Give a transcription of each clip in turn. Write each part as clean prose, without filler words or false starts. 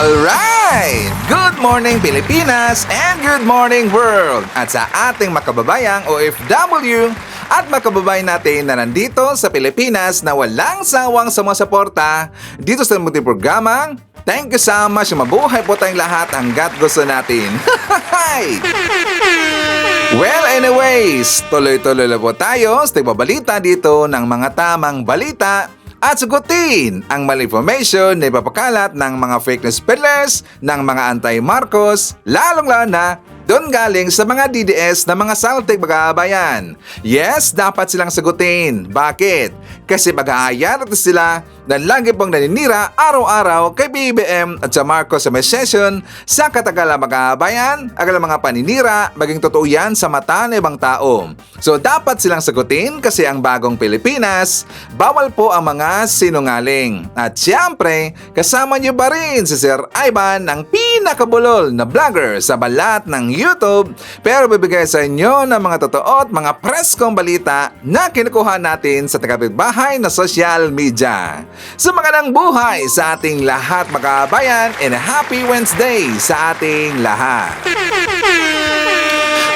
Alright! Good morning Pilipinas and good morning world! At sa ating makababayang OFW at makababayan natin na nandito sa Pilipinas na walang sawang sumusuporta dito sa munting programang thank you so much, mabuhay po tayong lahat hanggat gusto natin. Well, anyways, tuloy-tuloy lang po tayo sa tigbabalita dito ng mga tamang balita at sagutin ang mali information na ipapakalat ng mga fake news peddlers ng mga anti-Marcos, lalong-lalo na doon galing sa mga DDS na mga saltik bagabayan. Yes, dapat silang sagutin. Bakit? Kasi mag-aayat sila na lagi pong naninira araw-araw kay BBM at sa Marcos Administration sa katagalan magabayan, ang mga paninira, maging totoo yan sa mata ng ibang tao. So dapat silang sagutin kasi ang bagong Pilipinas, bawal po ang mga sinungaling. At siyempre, kasama niyo ba rin si Sir Ivan, ang pinakabulol na vlogger sa balat ng YouTube, pero bibigay sa inyo ng mga totoo at mga preskong balita na kinukuha natin sa tagapitbahay na social media. So magandang buhay sa ating lahat mga kabayan and a happy Wednesday sa ating lahat.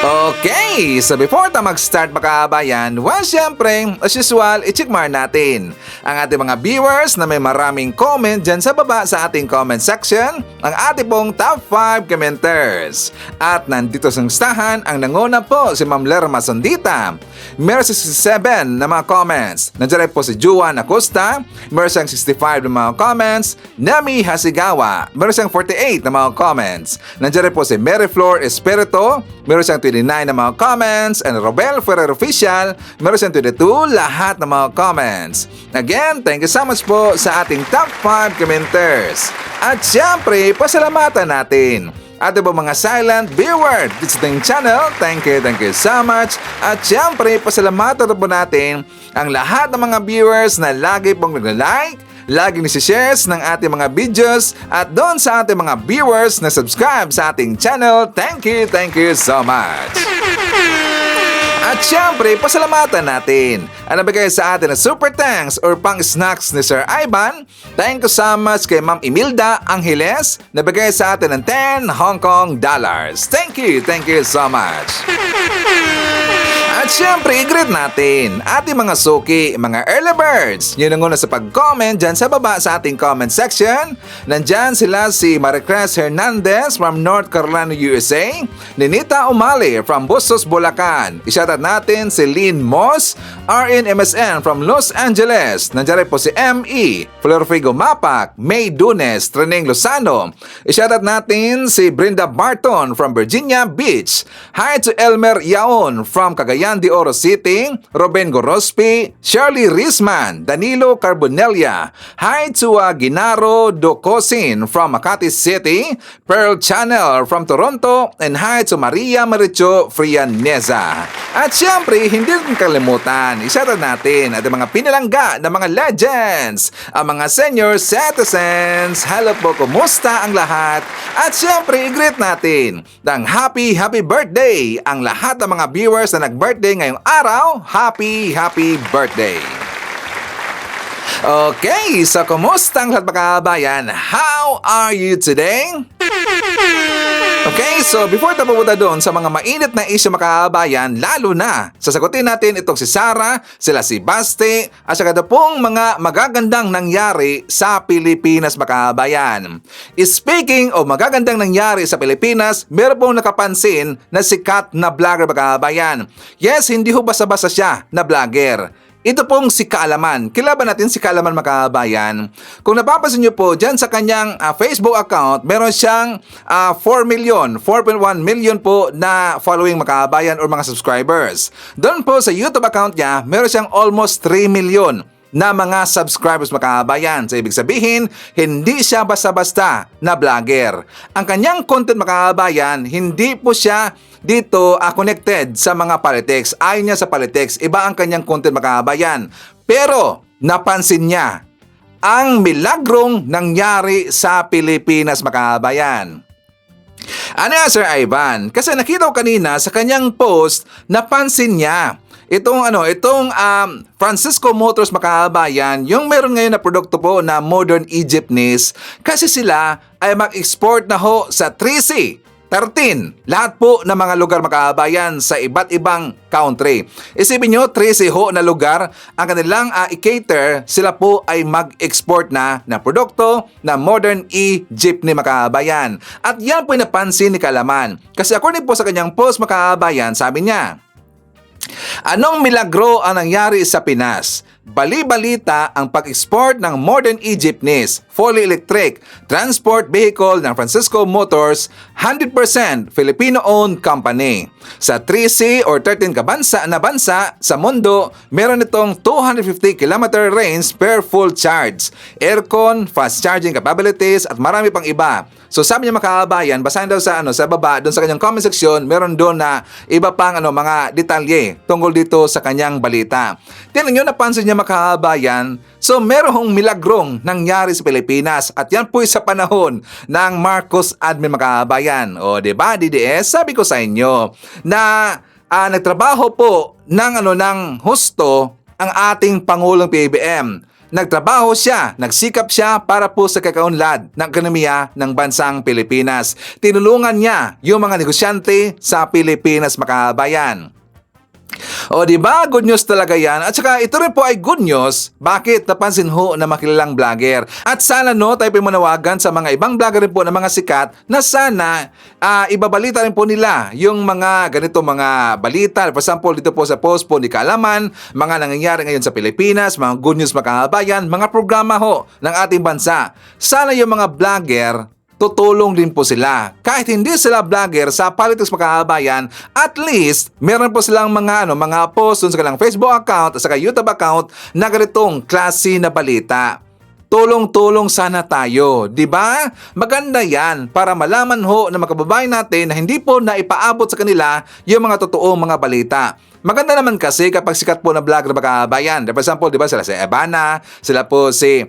Okay, so before tayo mag-start mga kabayan, well, syempre, as usual, i-checkmark natin ang ating mga viewers na may maraming comment dyan sa baba sa ating comment section, ang ating pong top 5 commenters. At nandito sa listahan, ang nanguna po si Ma'am Lerma Sondita. Meron 67 na mga comments. Nandiyan po si Juan Acosta. Meron siyang 65 na mga comments. Nami Hasigawa. Meron siyang 48 na mga comments. Nandiyan po si Mary Flor Espirito. Meron siyang 29 na mga comments. And Robel Ferrer Official. Meron siyang 22 lahat ng mga comments. Again, thank you so much po sa ating top 5 commenters. At syempre, pasalamatan natin ating mga silent viewer dito sa ating channel. Thank you so much. At syempre, pasalamatan po natin ang lahat ng mga viewers na lagi pong nag-like, lagi nisi-shares ng ating mga videos, at doon sa ating mga viewers na subscribe sa ating channel. Thank you so much. At syempre, pasalamatan natin ang nabigay sa atin na super thanks or pang snacks ni Sir Ivan. Thank you so much kay Ma'am Imelda Angeles, nabigay sa atin ng 10 Hong Kong dollars. Thank you so much. At syempre, i-greet natin ating mga suki, mga early birds. Yun ang una sa pag-comment dyan sa baba sa ating comment section. Nandyan sila si Maricruz Hernandez from North Carolina, USA. Ninita Umali from Bustos, Bulacan. Isyatat natin si Lynn Moss, RN MSN from Los Angeles. Nandyan rin po si M.E. Florfigo Mapak, May Dunes, Treneng Lozano. Isyatat natin si Brenda Barton from Virginia Beach. Hi to Elmer Yaon from Cagayan de Oro City, Ruben Gorospi, Shirley Risman, Danilo Carbonella. Hi to Ginaro Docosin from Makati City, Pearl Channel from Toronto, and hi to Maria Maricho Frianeza. At syempre, hindi rin kalimutan, isyarat natin at mga pinalangga ng mga legends, ang mga senior citizens. Hello po, kumusta ang lahat? At syempre, i-greet natin ng happy birthday ang lahat ng mga viewers na nag-birthday ngayong araw. Happy birthday! Okay, so kumusta ang lahat mga kabayan? How are you today? Okay, so before tayo pupunta doon sa mga mainit na issue mga kabayan, lalo na sasagutin natin itong si Sarah, sila si Basti, at saka na pong mga magagandang nangyari sa Pilipinas mga kabayan. Speaking of magagandang nangyari sa Pilipinas, meron pong nakapansin na sikat na vlogger mga kabayan. Yes, hindi ho basta-basta siya na vlogger. Ito pong si Kaalaman. Kilala natin si Kaalaman mga kabayan. Kung napapansin nyo po, dyan sa kanyang Facebook account, meron siyang 4.1 million po na following mga kabayan or mga subscribers. Doon po sa YouTube account niya, meron siyang almost 3 million na mga subscribers mga kabayan. So ibig sabihin, hindi siya basta-basta na vlogger. Ang kanyang content mga kabayan, hindi po siya dito connected sa mga politics. Ayaw niya sa politics. Iba ang kanyang content mga kabayan. Pero napansin niya ang milagrong nangyari sa Pilipinas mga kabayan. Ano yan, Sir Ivan? Kasi nakita ko kanina sa kanyang post, napansin niya Itong Francisco Motors mga kababayan, yung meron ngayon na produkto po na Modern E-Jeepneys, kasi sila ay mag-export na ho sa 3C. 13. Lahat po ng mga lugar mga kababayan sa iba't ibang country. Isipin nyo, 13 ho na lugar ang kanilang i-cater, sila po ay mag-export na ng produkto na Modern E-Jeepney mga kababayan. At yan po yung napansin ni Kalaman. Kasi according po sa kanyang post mga kababayan, sabi niya, anong milagro ang nangyari sa Pinas? Bali-balita ang pag-export ng Modern E-Jeepneys, fully electric, transport vehicle ng Francisco Motors, 100% Filipino-owned company. Sa 3C or 13 kabansa na bansa sa mundo, meron itong 250 km range per full charge, aircon, fast charging capabilities at marami pang iba. So sabi niya mga kababayan, basahin daw sa baba doon sa kanyang comment section, meron doon na iba pang mga detalye tungkol dito sa kanyang balita. Tingnan niyo, napansin niya mga kababayan, so merong milagrong nangyari sa Pilipinas at yan po sa panahon ng Marcos admin mga kababayan. O diba DDS, sabi ko sa inyo na nagtrabaho po ng husto ang ating Pangulong PBBM. Nagtrabaho siya, nagsikap siya para po sa kakaunlad ng ekonomiya ng bansang Pilipinas. Tinulungan niya yung mga negosyante sa Pilipinas mga kababayan. O diba, good news talaga yan. At saka ito rin po ay good news. Bakit? Napansin ho na makilalang vlogger. At sana tayo manawagan sa mga ibang vlogger rin po na mga sikat na sana ibabalita rin po nila yung mga ganito mga balita. For example, dito po sa post po ni Kalaman, mga nangyayari ngayon sa Pilipinas, mga good news mga kabayan, mga programa ho ng ating bansa. Sana yung mga vlogger tutulong din po sila. Kahit hindi sila vlogger sa politics mga kababayan, at least meron po silang mga post dun sa kanilang Facebook account at sa YouTube account na ganitong klase na balita. Tulong-tulong sana tayo, di ba? Maganda yan para malaman ho ng mga kababayan natin na hindi po naipaabot sa kanila yung mga totoong mga balita. Maganda naman kasi kapag sikat po na vlogger mga kabayan. For example, di ba sila si Ebana, sila po si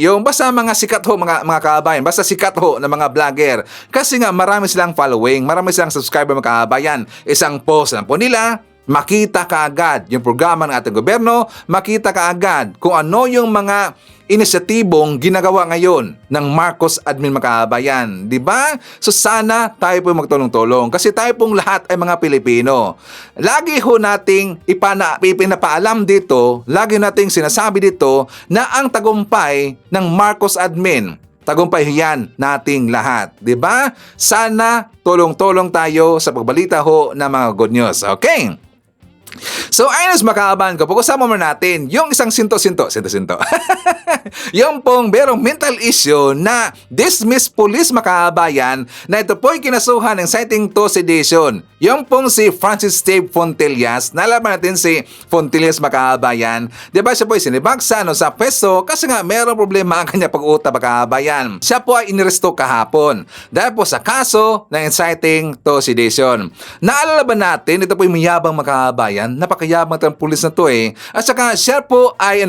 yung basta mga sikat ho mga kababayan, basta sikat ho na mga vlogger. Kasi nga marami silang following, marami silang subscriber mga kababayan. Isang post lang po nila, makita kaagad yung programa ng ating gobyerno, makita kaagad kung ano yung mga inisyatibong ginagawa ngayon ng Marcos admin mga kababayan. Diba? So sana tayo po magtulong-tulong kasi tayo pong lahat ay mga Pilipino. Lagi ho nating ipinapaalam dito, lagi nating sinasabi dito na ang tagumpay ng Marcos admin, tagumpay yan nating lahat. Diba? Sana tulong-tulong tayo sa pagbalita ho ng mga good news. Okay? So, ayos makaaban ko, pag-usapan mo natin yung isang sinto. Yung pong merong mental issue na dismissed police makabayan na ito po'y kinasuhan ng citing to sedation. Yung pong si Francis Steve Fontillas, nalaman natin si Fontillas makabayan, di ba siya po'y sinibag sa peso kasi nga merong problema ang kanya pag-uta makabayan. Siya po ay iniresto kahapon dahil po sa kaso ng inciting to sedation. Naalala ba natin, ito po'y mayabang makabayan, napakayabang ng pulis na to eh. At saka siya po ay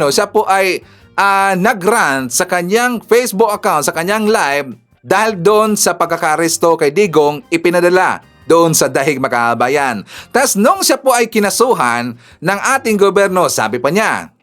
nag-rant sa kanyang Facebook account, sa kanyang live dahil doon sa pagkakaresto kay Digong ipinadala doon sa dahig makabayan. Tapos nung siya po ay kinasuhan ng ating gobyerno, sabi pa niya,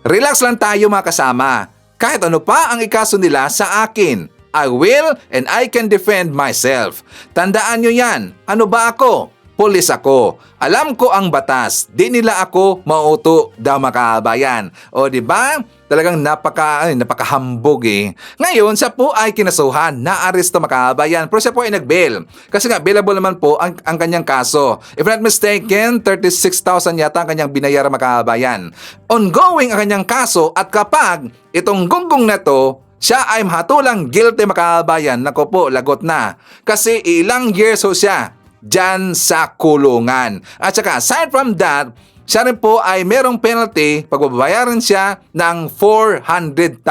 relax lang tayo mga kasama. Kahit ano pa ang ikaso nila sa akin, I will and I can defend myself. Tandaan nyo yan. Ano ba ako? Pulis ako. Alam ko ang batas. Di nila ako mauto daw makabayan. O di ba? Talagang napakahambog eh. Ngayon, siya po ay kinasuhan, na-aresto makabayan. Pero siya po ay nag-bail. Kasi nga, bailable naman po ang kanyang kaso. If not mistaken, 36,000 yata ang kanyang binayaran makabayan. Ongoing ang kanyang kaso at kapag itong gunggong na to, siya ay mahatulang guilty makabayan, naku po, lagot na. Kasi ilang years ho siya dyan sa kulungan. At saka aside from that, siya rin po ay merong penalty pagbabayaran siya ng 400,000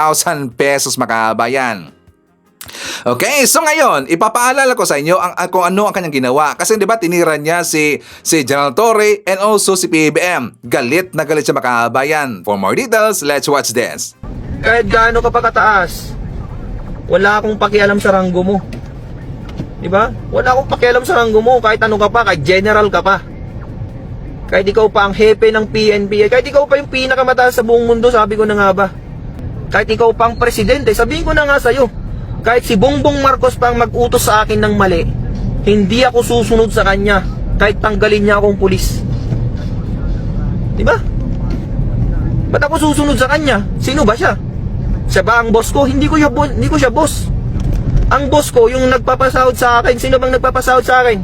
pesos makabayan. Okay, so ngayon, ipapaalala ko sa inyo kung ano ang kanyang ginawa. Kasi di ba tinira niya si General Torre and also si PBBM. Galit na galit siya makabayan. For more details, let's watch this. Kahit gaano ka pa kataas, wala akong pakialam sa ranggo mo. Diba? Wala akong pakialam sa ranggo mo, kahit ano ka pa, kahit general ka pa. Kahit ikaw pa ang hepe ng PNP, kahit ikaw pa yung pinakamataas sa buong mundo, sabi ko na nga ba? Kahit ikaw pa ang presidente, sabihin ko na nga sa'yo, kahit si Bongbong Marcos pa ang mag-utos sa akin ng mali, hindi ako susunod sa kanya kahit tanggalin niya akong pulis. Diba? Ba't ako susunod sa kanya? Sino ba siya? Siya ba ang boss ko? Hindi ko siya boss. Ang boss ko, yung nagpapasahod sa akin. Sino bang nagpapasahod sa akin?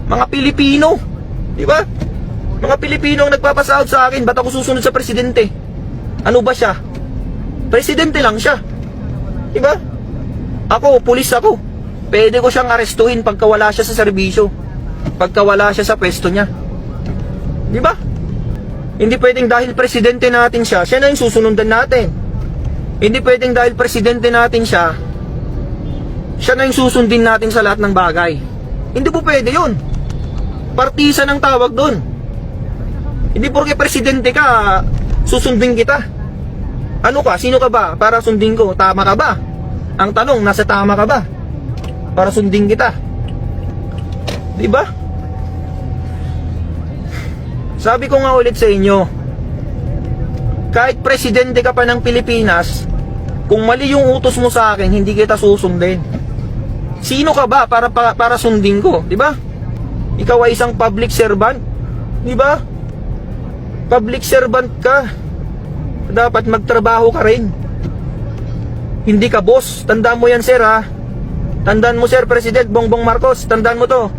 Mga Pilipino. Diba? Mga Pilipino ang nagpapasahod sa akin. Ba't ako susunod sa presidente? Ano ba siya? Presidente lang siya. Diba? Ako, pulis ako. Pwede ko siyang arestuhin pagka wala siya sa serbisyo. Pagka wala siya sa pwesto niya. Diba? Hindi pwedeng dahil presidente natin siya, siya na yung susunundan natin. Hindi pwedeng dahil presidente natin siya, siya na yung susundin natin sa lahat ng bagay. Hindi po pwede yun. Partisa ng tawag doon. Hindi porke presidente ka, susundin kita. Ano ka? Sino ka ba? Para sundin ko. Tama ka ba? Ang tanong, nasa tama ka ba? Para sundin kita. Diba? Sabi ko nga ulit sa inyo, kahit presidente ka pa ng Pilipinas, kung mali yung utos mo sa akin, hindi kita susundin. Sino ka ba para sundin ko? Diba? Ikaw ay isang public servant. Diba? Public servant ka. Dapat magtrabaho ka rin. Hindi ka boss. Tandaan mo yan, sir, ha? Tandaan mo, sir, President Bongbong Marcos. Tandaan mo to.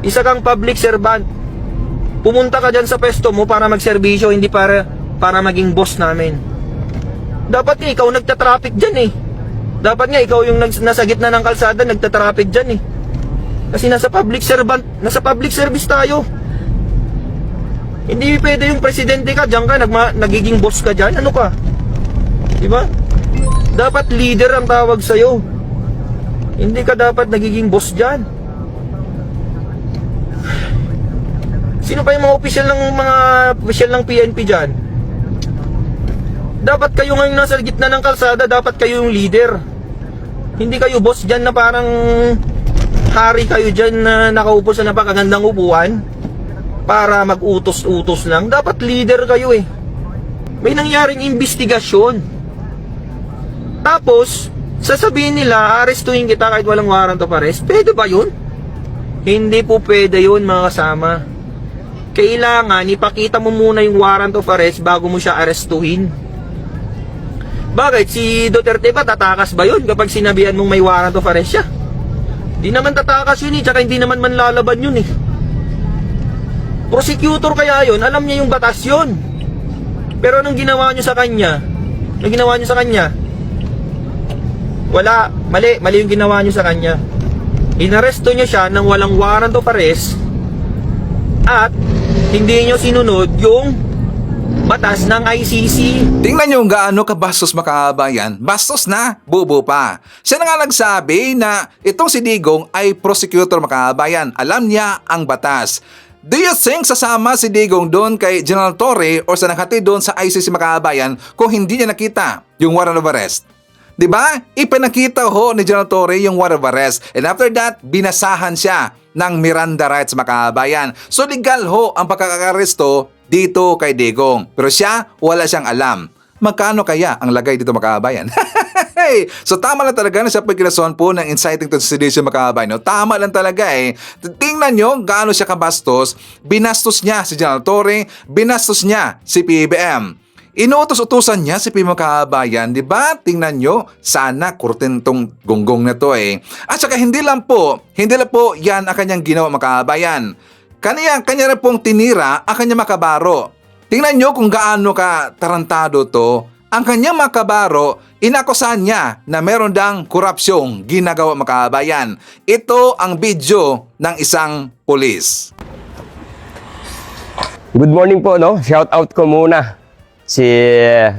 Isa kang public servant. Pumunta ka dyan sa pwesto mo para magserbisyo, hindi para maging boss namin. Dapat nga ikaw nagtatraffic dyan eh. Dapat nga ikaw yung nasa gitna ng kalsada nagtatraffic dyan eh. Kasi nasa public service tayo. Hindi pwede yung presidente ka, dyan ka, nagiging boss ka dyan. Ano ka? Diba? Dapat leader ang tawag sa'yo. Hindi ka dapat nagiging boss dyan. Sino pa yung mga opisyal ng PNP dyan? Dapat kayo ngayon nasa gitna ng kalsada, dapat kayo yung leader. Hindi kayo boss dyan na parang hari kayo dyan na nakaupo sa napakagandang upuan para mag-utos-utos lang. Dapat leader kayo eh. May nangyaring investigasyon. Tapos, sasabihin nila, arestuhin kita kahit walang warrant of arrest. Pwede ba yun? Hindi po pwede yun, mga kasama. Kailangan ipakita mo muna yung warrant of arrest bago mo siya arestuhin. Bakit? Si Duterte ba tatakas ba yun kapag sinabihan mong may warrant of arrest siya? Di naman tatakas yun eh, tsaka hindi naman manlalaban yun eh. Prosecutor kaya yun, alam niya yung batas yun. Pero anong ginawa nyo sa kanya? Anong ginawa nyo sa kanya? Wala, mali yung ginawa nyo sa kanya. Inaresto nyo siya nang walang warrant of arrest at hindi nyo sinunod yung batas ng ICC. Tingnan nyo gaano kabastos makabayan. Bastos na, bubo pa. Siya na nga nagsabi na itong si Digong ay prosecutor makabayan. Alam niya ang batas. Do you think sasama si Digong doon kay General Torre o sa nakati doon sa ICC makabayan kung hindi niya nakita yung warrant of arrest? Diba? Ipinakita ho ni General Torre yung warrant of arrest. And after that, binasahan siya ng Miranda rights makabayan. So legal ho ang pagkakaresto dito kay Digong. Pero siya, wala siyang alam. Magkano kaya ang lagay dito makabayan? So tama lang talaga na siya pagkinason po ng inciting to sedition makabayan. No? Tama lang talaga eh. Tingnan nyo gaano siya kabastos. Binastos niya si General Torre, binastos niya si PBM. Inuutos-utusan niya si Pimo Kabayan, di ba? Tingnan nyo, sana kurtin tong gonggong na to eh. At saka hindi lang po yan ang kanyang ginawa makabayan. Kanya rin pong tinira ang kanyang makabaro. Tingnan nyo kung gaano ka tarantado to. Ang kanyang makabaro, inakusahan niya na meron dang korupsyong ginagawa makabayan. Ito ang video ng isang pulis. Good morning po, no? Shout out ko muna si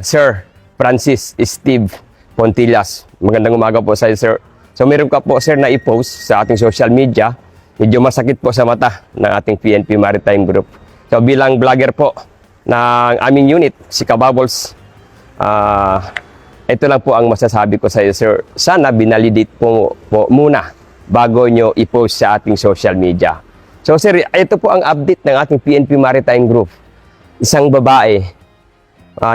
Sir Francis Steve Pontillas. Magandang umaga po sa iyo, sir. So meron ka po, sir, na i-post sa ating social media. Medyo masakit po sa mata ng ating PNP Maritime Group. So bilang vlogger po ng aming unit, si Kababols, ito lang po ang masasabi ko sa iyo, sir. Sana binalidate po muna bago nyo i-post sa ating social media. So sir, ito po ang update ng ating PNP Maritime Group. Isang babae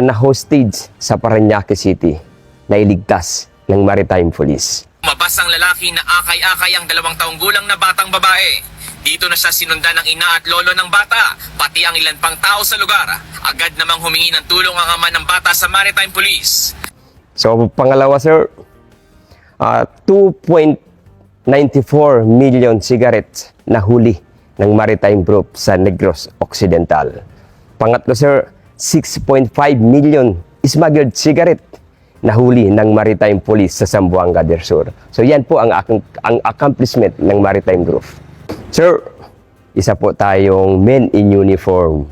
na hostage sa Parañaque City na iligtas ng Maritime Police. Mabas ang lalaki na akay-akay ang 2 taong gulang na batang babae. Dito na siya sinundan ng ina at lolo ng bata, pati ang ilan pang tao sa lugar. Agad namang humingi ng tulong ang ama ng bata sa Maritime Police. So pangalawa sir, 2.94 million cigarettes na huli ng Maritime Group sa Negros Occidental. Pangatlo sir, 6.5 million smuggled cigarette na huli ng Maritime Police sa Zamboanga del Sur. So yan po ang accomplishment ng Maritime Group. Sir, isa po tayong men in uniform.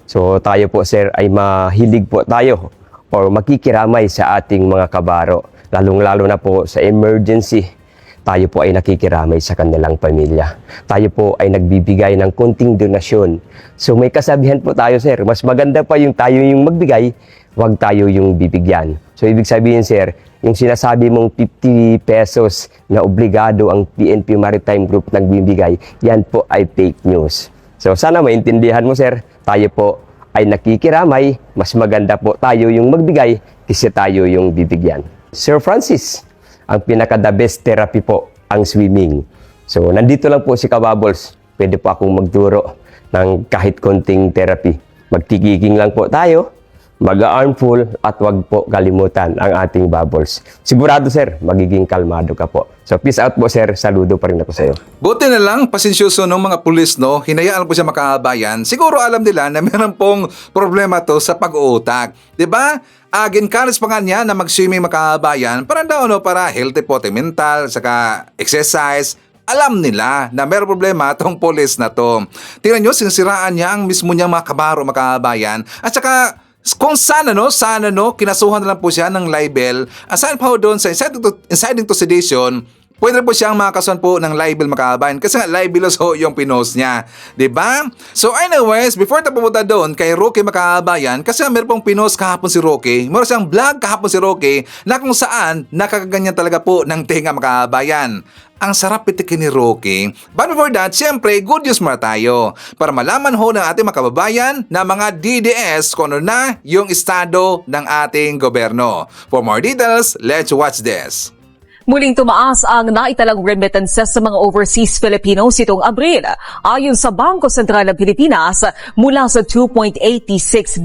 So tayo po sir ay mahilig po tayo or makikiramay sa ating mga kabaro. Lalong-lalo na po sa emergency, tayo po ay nakikiramay sa kanilang pamilya. Tayo po ay nagbibigay ng konting donasyon. So may kasabihan po tayo sir, mas maganda pa yung tayo yung magbigay, wag tayo yung bibigyan. So ibig sabihin sir, yung sinasabi mong 50 pesos na obligado ang PNP Maritime Group nagbibigay, yan po ay fake news. So sana maintindihan mo sir, tayo po ay nakikiramay, mas maganda po tayo yung magbigay kasi tayo yung bibigyan. Sir Francis, ang pinaka-the best therapy po ang swimming. So nandito lang po si Kabubbles, pwede po akong magturo ng kahit konting therapy. Magtigiging lang po tayo, mag-armful at wag po kalimutan ang ating bubbles. Sigurado sir, magiging kalmado ka po. So peace out po sir, saludo pa rin ako sa iyo. Buti na lang, pasensyoso ng mga pulis, no? Hinayaan po siya makabayan. Siguro alam nila na meron pong problema to sa pag-uutak. Diba? Encourage pa nga niya na mag-swimming makabayan para daw, no? Para healthy po, mental, saka exercise. Alam nila na meron problema itong pulis na to. Tingnan nyo, sinisiraan niya ang mismo niyang mga kabaro makabayan. At saka, kung sana kinasuhan na lang po siya ng libel, aside pa doon sa inciting to sedition, pwede rin po siyang makakasuhan po ng libel makabayan kasi nga libelous ho yung pinost niya. Diba? So anyways, before tayo pumunta doon kay Roque makabayan, kasi meron pong pinost kahapon si Roque, meron siyang vlog kahapon si Roque na kung saan nakakaganyan talaga po ng tenga makabayan. Ang sarap pitikin ni Roque. But before that, syempre, good news muna tayo para malaman ho ng ating mga kababayan na mga DDS kung ano na yung estado ng ating gobyerno. For more details, let's watch this. Muling tumaas ang naitalang remittances sa mga overseas Filipinos itong Abril. Ayon sa Bangko Sentral ng Pilipinas, mula sa 2.86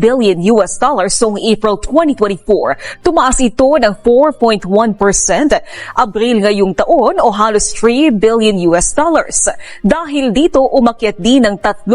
billion US dollars noong April 2024, tumaas ito ng 4.1%. Abril ngayong taon o halos 3 billion US dollars. Dahil dito, umakyat din ng 3%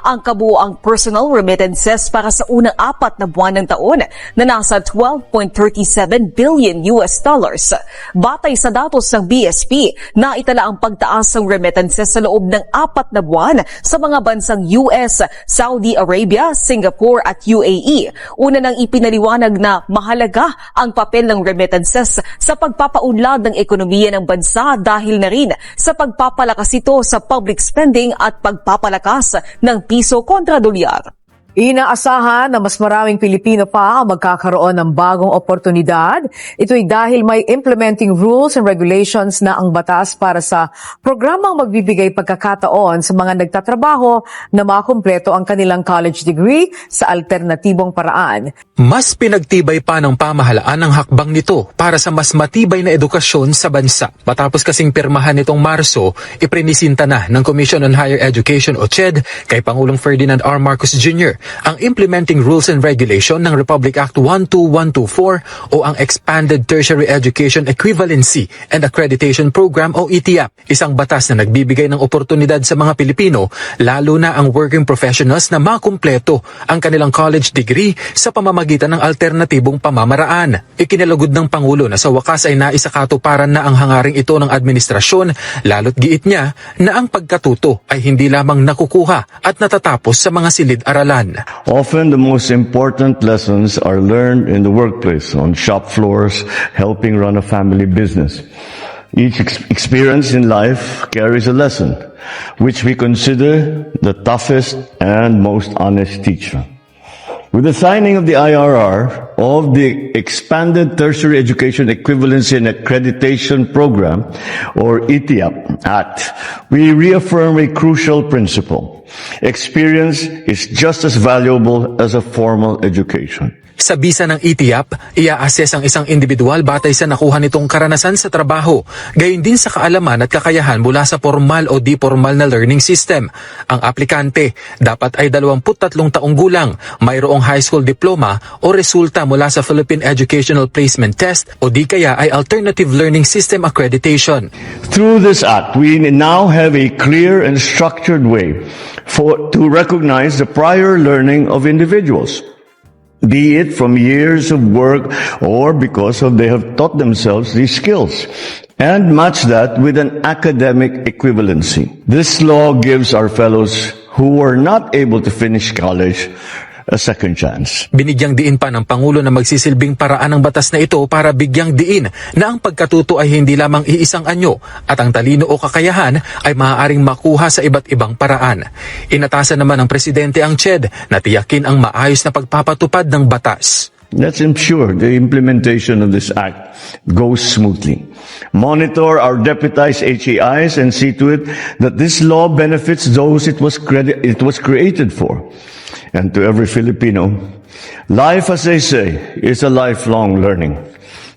ang kabuoang personal remittances para sa unang 4 na buwan ng taon na nasa 12.37 billion US dollars. Batay sa datos ng BSP, naitala ang pagtaas ng remittances sa loob ng 4 na buwan sa mga bansang US, Saudi Arabia, Singapore at UAE. Una nang ipinaliwanag na mahalaga ang papel ng remittances sa pagpapaunlad ng ekonomiya ng bansa dahil na rin sa pagpapalakas ito sa public spending at pagpapalakas ng piso kontra dolyar. Inaasahan na mas maraming Pilipino pa ang magkakaroon ng bagong oportunidad. Ito'y dahil may implementing rules and regulations na ang batas para sa programang magbibigay pagkakataon sa mga nagtatrabaho na makumpleto ang kanilang college degree sa alternatibong paraan. Mas pinagtibay pa ng pamahalaan ang hakbang nito para sa mas matibay na edukasyon sa bansa. Matapos kasing pirmahan nitong Marso, iprinisinta na ng Commission on Higher Education o CHED kay Pangulong Ferdinand R. Marcos Jr. ang Implementing Rules and Regulation ng Republic Act 12124 o ang Expanded Tertiary Education Equivalency and Accreditation Program o ETIAP. Isang batas na nagbibigay ng oportunidad sa mga Pilipino, lalo na ang working professionals na makumpleto ang kanilang college degree sa pamamagitan ng alternatibong pamamaraan. Ikinalugod ng Pangulo na sa wakas ay naisakatuparan na ang hangaring ito ng administrasyon, lalo't giit niya na ang pagkatuto ay hindi lamang nakukuha at natatapos sa mga silid-aralan. Often the most important lessons are learned in the workplace, on shop floors, helping run a family business. Each experience in life carries a lesson, which we consider the toughest and most honest teacher. With the signing of the IRR of the Expanded Tertiary Education Equivalency and Accreditation Program, or ETIAP Act, we reaffirm a crucial principle. Experience is just as valuable as a formal education. Sa bisa ng ETIAP, ia-assess ang isang individual batay sa nakuha nitong karanasan sa trabaho, gayon din sa kaalaman at kakayahan mula sa formal o di-formal na learning system. Ang aplikante dapat ay 23 taong gulang, mayroong high school diploma o resulta mula sa Philippine Educational Placement Test o di kaya ay Alternative Learning System Accreditation. Through this act, we now have a clear and structured way to recognize the prior learning of individuals, be it from years of work or because they have taught themselves these skills, and match that with an academic equivalency. This law gives our fellows who are not able to finish college a second chance. Binigyang diin pa ng Pangulo na magsisilbing paraan ng batas na ito para bigyang diin na ang pagkatuto ay hindi lamang iisang anyo at ang talino o kakayahan ay maaaring makuha sa iba't ibang paraan. Inatasan naman ng Presidente ang CHED na tiyakin ang maayos na pagpapatupad ng batas. Let's ensure the implementation of this act goes smoothly. Monitor our deputized HAIs and see to it that this law benefits those it was created for. And to every Filipino, life, as they say, is a lifelong learning.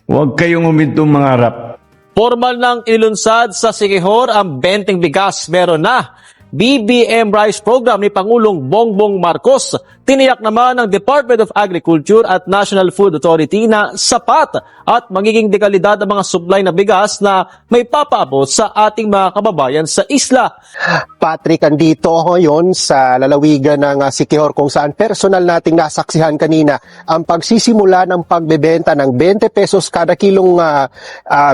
Huwag kayong umintong mangarap. Formal nang ilunsad sa Siquijor ang benteng bigas. Meron na BBM Rice Program ni Pangulong Bongbong Marcos. Tiniyak naman ng Department of Agriculture at National Food Authority na sapat at magiging dekalidad ang mga supply na bigas na may papaabot sa ating mga kababayan sa isla. Patrick, andito ngayon sa lalawigan ng Siquijor kung saan personal nating nasaksihan kanina ang pagsisimula ng pagbebenta ng 20 pesos kada kilong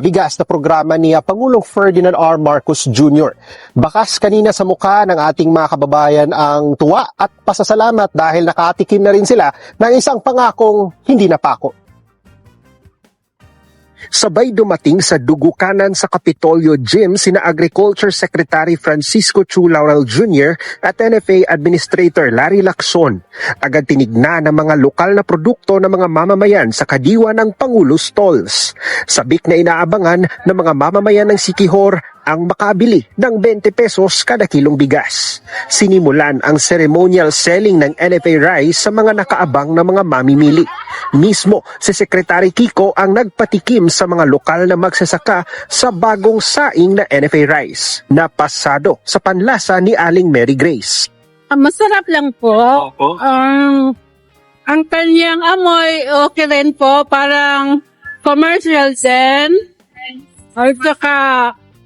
bigas na programa ni Pangulong Ferdinand R. Marcos Jr. Bakas kanina sa mukha ng ating mga kababayan ang tuwa at pasasalamat dahil nakatikim na rin sila ng isang pangakong hindi napako. Sabay dumating sa dugukanan sa Capitolio Gym sina Agriculture Secretary Francisco Chu Laurel Jr. at NFA Administrator Larry Lacson. Agad tinignan ng mga lokal na produkto ng mga mamamayan sa kadiwa ng Pangulo Stalls. Sabik na inaabangan ng mga mamamayan ng Siquijor ang makabili ng 20 pesos kada kilong bigas. Sinimulan ang ceremonial selling ng NFA rice sa mga nakaabang na mga mamimili. Mismo si Secretary Kiko ang nagpatikim sa mga lokal na magsasaka sa bagong saing na NFA rice na pasado sa panlasa ni Aling Mary Grace. Masarap lang po. Ang kanyang amoy okay rin po, parang commercial din. At saka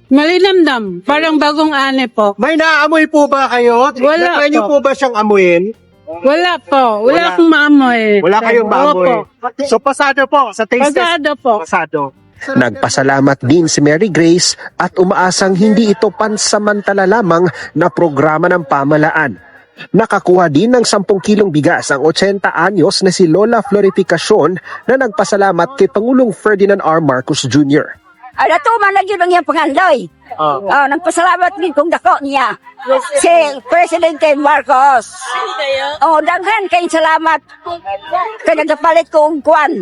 malinamnam, parang bagong ane po. May naamoy po ba kayo? Wala Try niyo po ba siyang amuyin? Wala po. Wala akong maamoy. Wala kayong maamoy. Opo. So pasado po sa taste test. Pasado po. Pasado. Nagpasalamat din si Mary Grace at umaasang hindi ito pansamantala lamang na programa ng pamalaan. Nakakuha din ng 10 kilong bigas ang 80 anyos na si Lola Florificacion na nagpasalamat kay Pangulong Ferdinand R. Marcos Jr. Natuman na yun ang iyang pangandoy. Nagpasalamat din kung dako niya. Si Presidente Marcos. Daghan kayong salamat. Kaya nagpalit ko ang kuwan.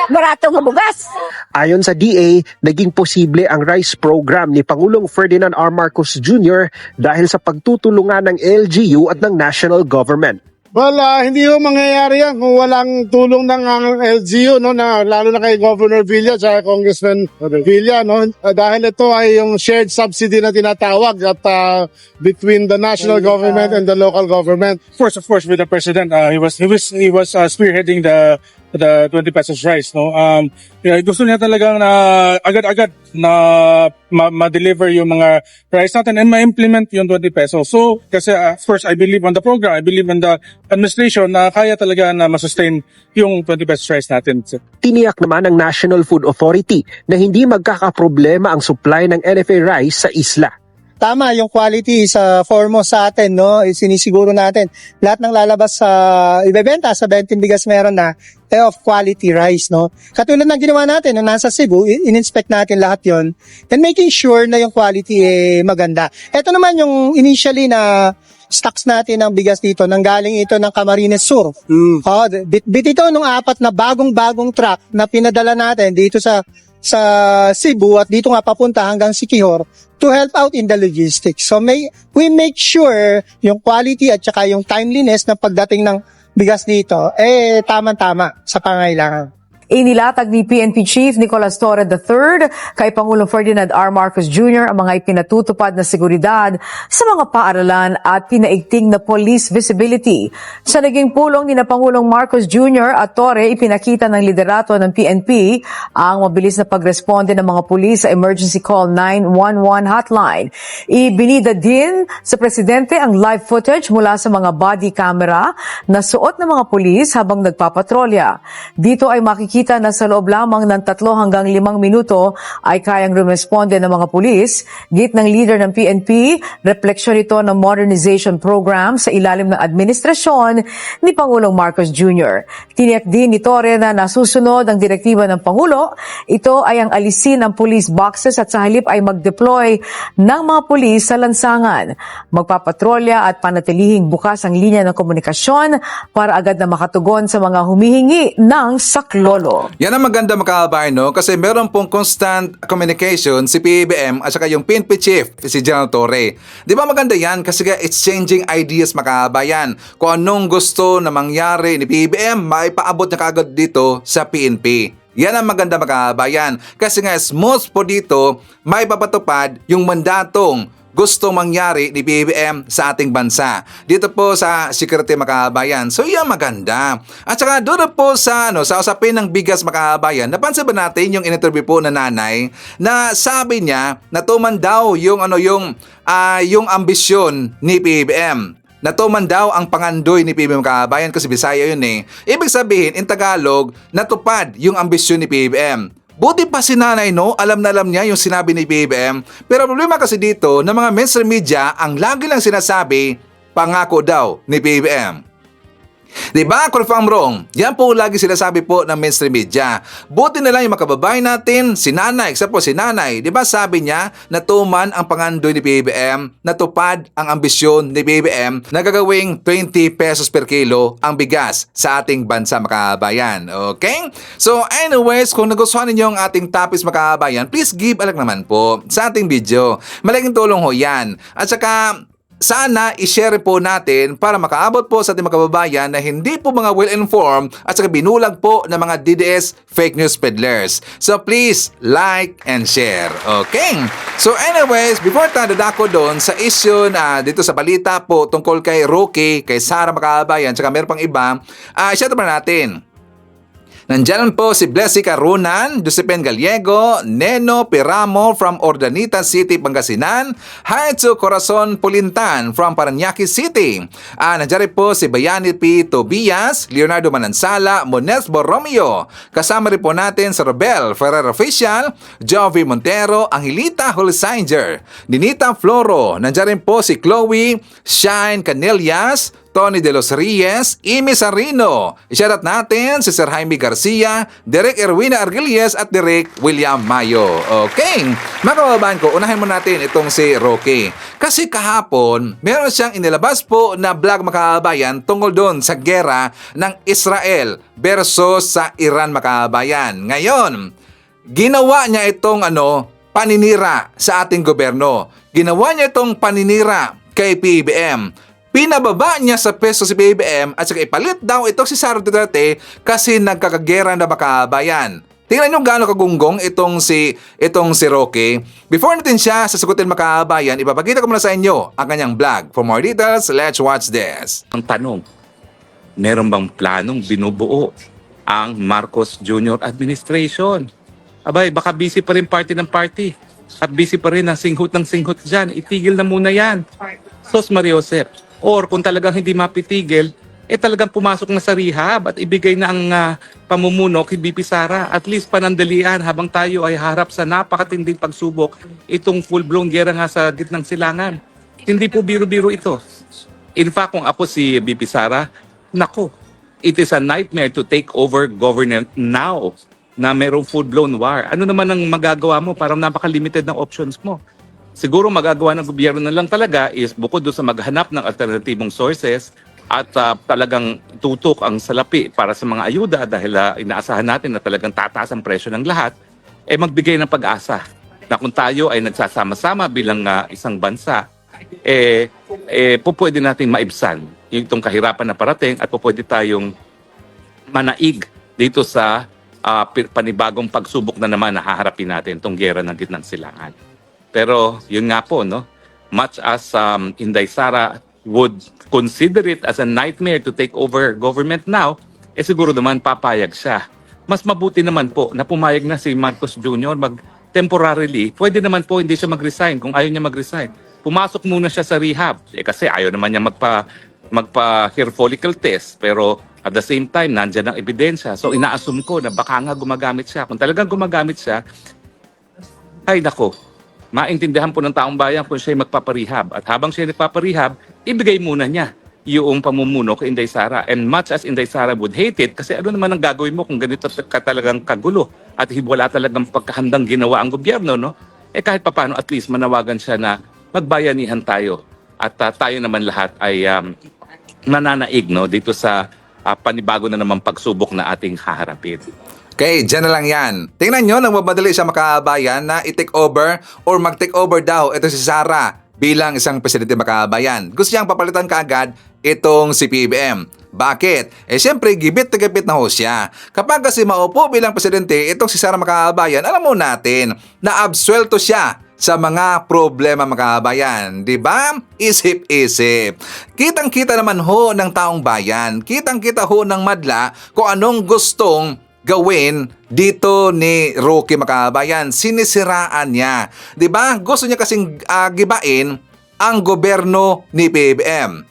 Maratong nga bugas. Ayon sa DA, naging posible ang rice program ni Pangulong Ferdinand R. Marcos Jr. dahil sa pagtutulungan ng LGU at ng national government. Well, hindi ho mangyayari yan kung walang tulong ng LGU, no, na, lalo na kay Governor Villa at Congressman Villa. No, dahil ito ay yung shared subsidy na tinatawag at between the national government and the local government. Of course, with the President, he was spearheading the 20 pesos rice, no. Gusto niya talagang na agad-agad na ma-deliver yung mga rice natin and ma-implement yung 20 pesos. So, kasi of course, I believe on the program, I believe on the administration na kaya talaga na ma-sustain yung 20 pesos rice natin. Tiniyak naman ng National Food Authority na hindi magkakaproblema ang supply ng NFA rice sa isla. Tama, yung quality sa foremost sa atin, no? Sinisiguro natin. Lahat ng lalabas sa ibebenta sa 20 bigas meron na of quality rice, no? Katulad ng ginawa natin nung nasa Cebu, in-inspect natin lahat yon and making sure na yung quality maganda. Ito naman yung initially na stocks natin ng bigas dito, nanggaling ito ng Camarines Sur. Bit ito nung 4 na bagong-bagong truck na pinadala natin dito sa Cebu at dito nga papunta hanggang Siquijor to help out in the logistics. So we make sure yung quality at saka yung timeliness ng pagdating ng bigas dito, tama-tama sa pangailangan. Inilatag ni PNP Chief Nicolas Torre III kay Pangulong Ferdinand R. Marcos Jr. ang mga ipinatutupad na seguridad sa mga paaralan at pinaigting na police visibility. Sa naging pulong ni na Pangulong Marcos Jr. at Torre, ipinakita ng liderato ng PNP ang mabilis na pagresponde ng mga pulis sa emergency call 911 hotline. Ibinida din sa presidente ang live footage mula sa mga body camera na suot ng mga pulis habang nagpapatrolya. Dito ay makikita na sa loob lamang ng 3 hanggang 5 minuto ay kayang rumesponde ng mga pulis. Git ng leader ng PNP, refleksyon ito ng modernization program sa ilalim ng administrasyon ni Pangulong Marcos Jr. Tiniyak din ni Torre na nasusunod ang direktiba ng Pangulo. Ito ay ang alisin ang police boxes at sa halip ay mag-deploy ng mga pulis sa lansangan. Magpapatrolya at panatilihing bukas ang linya ng komunikasyon para agad na makatugon sa mga humihingi ng saklolo. Yan ang maganda mga kababayan, no? Kasi meron pong constant communication si PBM at saka yung PNP Chief, si General Torre. Di ba maganda yan? Kasi exchanging ideas mga kababayan. Kung anong gusto na mangyari ni PBM, maipaabot niya kaagad dito sa PNP. Yan ang maganda mga kababayan. Kasi nga smooth po dito, may papatupad yung mandatong gusto mangyari ni PBM sa ating bansa. Dito po sa security mga kababayan. So yan maganda. At saka doon po sa usapin ng bigas mga kababayan, napansin ba natin yung in-interview po na nanay na sabi niya na tuman daw yung ambisyon ni PBM. Natuman daw ang pangandoy ni PBM mga kababayan kasi Bisaya yun eh. Ibig sabihin, in Tagalog, natupad yung ambisyon ni PBM. Buti pa si nanay, no? Alam na alam niya yung sinabi ni PBM. Pero problema kasi dito, na mga mainstream media, ang lagi lang sinasabi, pangako daw ni PBM. Diba? Correct if I'm wrong. Yan po lagi sinasabi po ng mainstream media. Buti na lang yung makababayan natin, si nanay, except po si nanay. Diba sabi niya, natuman ang pangandoy ni PBM, natupad ang ambisyon ni PBM na gagawing 20 pesos per kilo ang bigas sa ating bansa makabayan. Okay? So anyways, kung nagustuhan ninyo ang ating topics makabayan, please give a like naman po sa ating video. Malaking tulong ho yan. At saka, sana i-share po natin para makaabot po sa ating mga kababayan na hindi po mga well-informed at saka binulag po ng mga DDS fake news peddlers. So please like and share. Okay? So anyways, before tayo dadako doon sa issue na dito sa balita po tungkol kay Roque, kay Sara mga kababayan, at saka meron pang iba, i-share pa natin. Nandiyan po si Blessy Carunan, Josepen Gallego, Neno Piramo from Ordanita City, Pangasinan, Haitsu Corazon Pulintan from Parañaque City. Nandiyan po si Bayani P. Tobias, Leonardo Manansala, Mones Borromeo. Kasama rin po natin si Robel Ferrer Official, Jovi Montero, Angelita Holsinger, Ninita Floro. Nandiyan rin po si Chloe Shine Canelias, Tony De Los Reyes, Imi Sarino. I-shoutout natin si Sir Jaime Garcia, Derek Erwina Argelies at Derek William Mayo. Okay, mga kababayan ko, unahin mo natin itong si Roque. Kasi kahapon, meron siyang inilabas po na vlog mga kababayan tungkol doon sa gera ng Israel versus sa Iran mga kababayan. Ngayon, ginawa niya itong paninira sa ating gobyerno. Ginawa niya itong paninira kay PBM. Pinababa niya sa peso si PBM at saka ipalit daw ito si Sara Duterte kasi nagkakagera na makabayan. Tingnan nyo gaano kagunggong itong si Roque. Before natin siya sasagutin makabayan, ipapakita ko muna sa inyo ang kanyang vlog. For more details, let's watch this. Ang tanong, meron bang planong binubuo ang Marcos Jr. administration? Abay, baka busy pa rin party ng party at busy pa rin ang singhot ng singhot dyan. Itigil na muna yan. Sos Mariosep. Or kung talagang hindi mapitigil, talagang pumasok na sa rehab at ibigay na ang pamumuno kay BP Sara. At least panandalian habang tayo ay harap sa napakatinding pagsubok itong full-blown gera nga sa gitnang silangan. Hindi po biro-biro ito. In fact, kung ako si BP Sara, nako, it is a nightmare to take over government now na merong full-blown war. Ano naman ang magagawa mo? Parang napaka-limited ng options mo. siguro magagawa ng gobyerno na lang talaga is bukod doon sa maghanap ng alternatibong sources at talagang tutok ang salapi para sa mga ayuda dahil inaasahan natin na talagang tataas ang presyo ng lahat, magbigay ng pag-asa na kung tayo ay nagsasama-sama bilang isang bansa, pwede natin maibsan itong kahirapan na parating at pwede tayong manaig dito sa panibagong pagsubok na naman na haharapin natin itong giyera ng gitnang silangan. Pero yun nga po, no? Much as Inday Sara would consider it as a nightmare to take over government now, siguro naman papayag siya. Mas mabuti naman po na pumayag na si Marcos Jr. temporarily. Pwede naman po hindi siya mag-resign kung ayaw niya mag-resign. Pumasok muna siya sa rehab. Kasi ayaw naman niya magpa-hair follicle test. Pero at the same time, nandyan ang ebidensya. So ina-assume ko na baka nga gumagamit siya. Kung talagang gumagamit siya, ay nako, maintindihan po ng taong bayan kung siya magpaparehab. At habang siya nagpaparehab, ibigay muna niya yung pamumuno kay Inday Sara. And much as Inday Sara would hate it, kasi ano naman ang gagawin mo kung ganito ka talagang kagulo at wala talagang pagkahandang ginawa ang gobyerno, no? Kahit papano at least manawagan siya na magbayanihan tayo. At tayo naman lahat ay mananaig, no? Dito sa panibago na naman pagsubok na ating haharapin. Okay, dyan na lang yan. Tingnan nyo, nagmamadali siya makabayan na i-take over or mag-take over daw ito si Sara bilang isang presidente makabayan. Gusto niyang papalitan kaagad itong si PBM. Bakit? Siyempre, gibit na gibit na ho siya. Kapag kasi maupo bilang presidente, itong si Sara makabayan, alam mo natin na absuelto siya sa mga problema makabayan. Diba? Isip-isip. Kitang-kita naman ho ng taong bayan. Kitang-kita ho ng madla kung anong gustong gawin dito ni Roque Makabayan. Sinisiraan niya. 'Di ba? Gusto niya kasing gibain ang gobyerno ni PBM.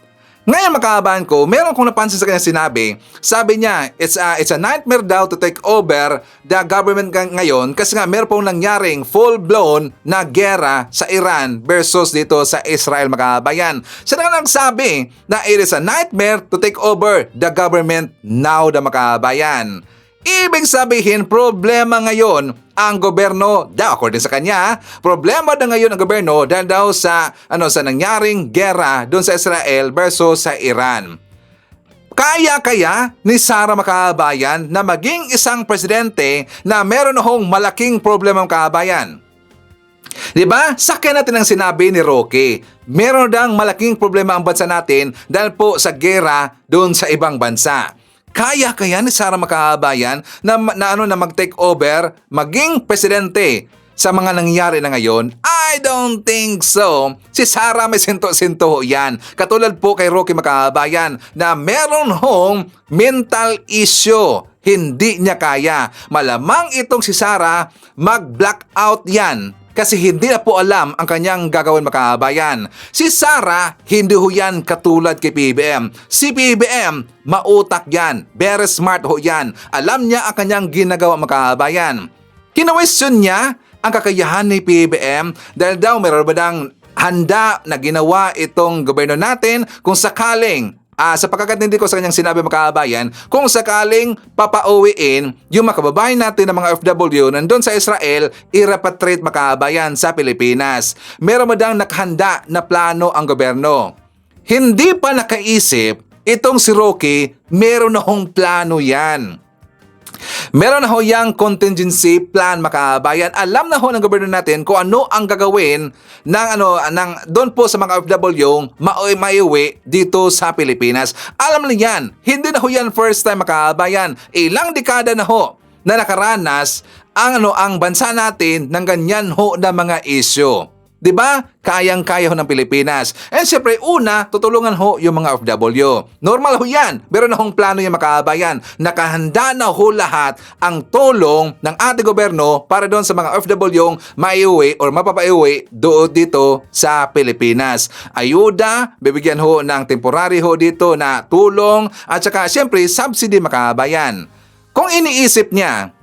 Ngayon Makabayan ko, meron kong napansin sa kanya sinabi, sabi niya, it's a nightmare daw to take over the government ngayon kasi nga meron pong nangyaring full-blown na gera sa Iran versus dito sa Israel Makabayan. Siya na nagsabi na it is a nightmare to take over the government now the Makabayan. Ibig sabihin, problema ngayon ang gobyerno, daw according sa kanya, problema na ngayon ang gobyerno dahil daw sa nangyaring gera doon sa Israel versus sa Iran. Kaya ni Sara Makabayan na maging isang presidente na meron hong malaking problema Makabayan. Diba? Sakyan natin ang sinabi ni Roque. Meron dang malaking problema ang bansa natin dahil po sa gera doon sa ibang bansa. Kaya ni Sara Makabayan na mag-take over, maging presidente sa mga nangyari na ngayon? I don't think so. Si Sara may sinto-sinto yan. Katulad po kay Roque Makabayan na meron hong mental issue. Hindi niya kaya. Malamang itong si Sara mag-blackout yan. Kasi hindi na po alam ang kanyang gagawin Makabayan. Si Sara, hindi ho yan katulad kay PBM. Si PBM, mautak yan. Very smart ho yan. Alam niya ang kanyang ginagawa Makabayan. Kinwestiyon niya ang kakayahan ni PBM dahil daw meron ba dang handa na ginawa itong gobyerno natin kung sakaling sa pagkakatindi ko sa kanyang sinabi Makabayan, kung sakaling papauwiin yung mga kababayan natin ng mga OFW nandun sa Israel, i-repatriate Makabayan sa Pilipinas. Meron mo dang nakahanda na plano ang gobyerno. Hindi pa nakaisip, itong si Roque, meron na hong plano yan. Meron na ho yung contingency plan Makabayan. Alam na ho ng gobyerno natin kung ano ang gagawin ng doon po sa mga OFW maiuwi dito sa Pilipinas. Alam na yan. Hindi na ho yan first time Makabayan. Ilang dekada na ho na nakaranas ang bansa natin ng ganyan ho na mga issue. Diba? Kayang-kaya ho ng Pilipinas. And syempre, una, tutulungan ho yung mga OFW. Normal ho yan. Meron na hong plano yung Makabayan. Nakahanda na ho lahat ang tulong ng ating gobyerno para doon sa mga OFW maiuwi or mapapaiuwi doon dito sa Pilipinas. Ayuda, bibigyan ho ng temporary ho dito na tulong at saka syempre, subsidy Makabayan. Kung iniisip niya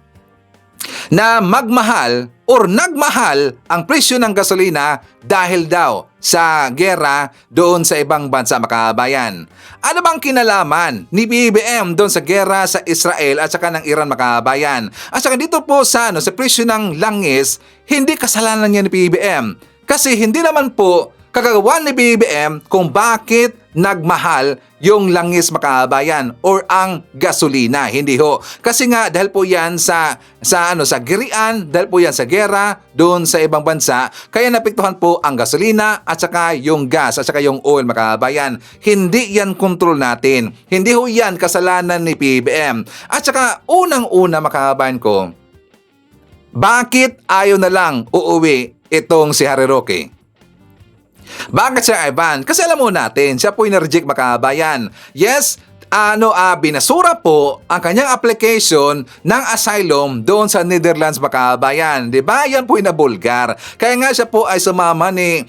na magmahal or nagmahal ang presyo ng gasolina dahil daw sa gera doon sa ibang bansa Makabayan. Ano bang kinalaman ni BBM doon sa gera sa Israel at saka ng Iran Makabayan? At saka dito po sa presyo ng langis, hindi kasalanan niya ni BBM. Kasi hindi naman po kagagawan ni BBM kung bakit nagmahal yung langis makabayan or ang gasolina. Hindi ho. Kasi nga dahil po yan sa girian, dahil po yan sa gera doon sa ibang bansa, kaya napektuhan po ang gasolina at saka yung gas at saka yung oil makabayan. Hindi yan kontrol natin. Hindi ho yan kasalanan ni BBM. At saka unang-una makabayan ko, bakit ayaw na lang uuwi itong si Harry Roque? Bakit siya Ivan? Kasi alam mo natin, siya po in-reject makabayan. Yes, binasura po ang kanyang application ng asylum doon sa Netherlands makabayan. 'Di ba? Yan po inabulgar. Kaya nga siya po ay sumama ni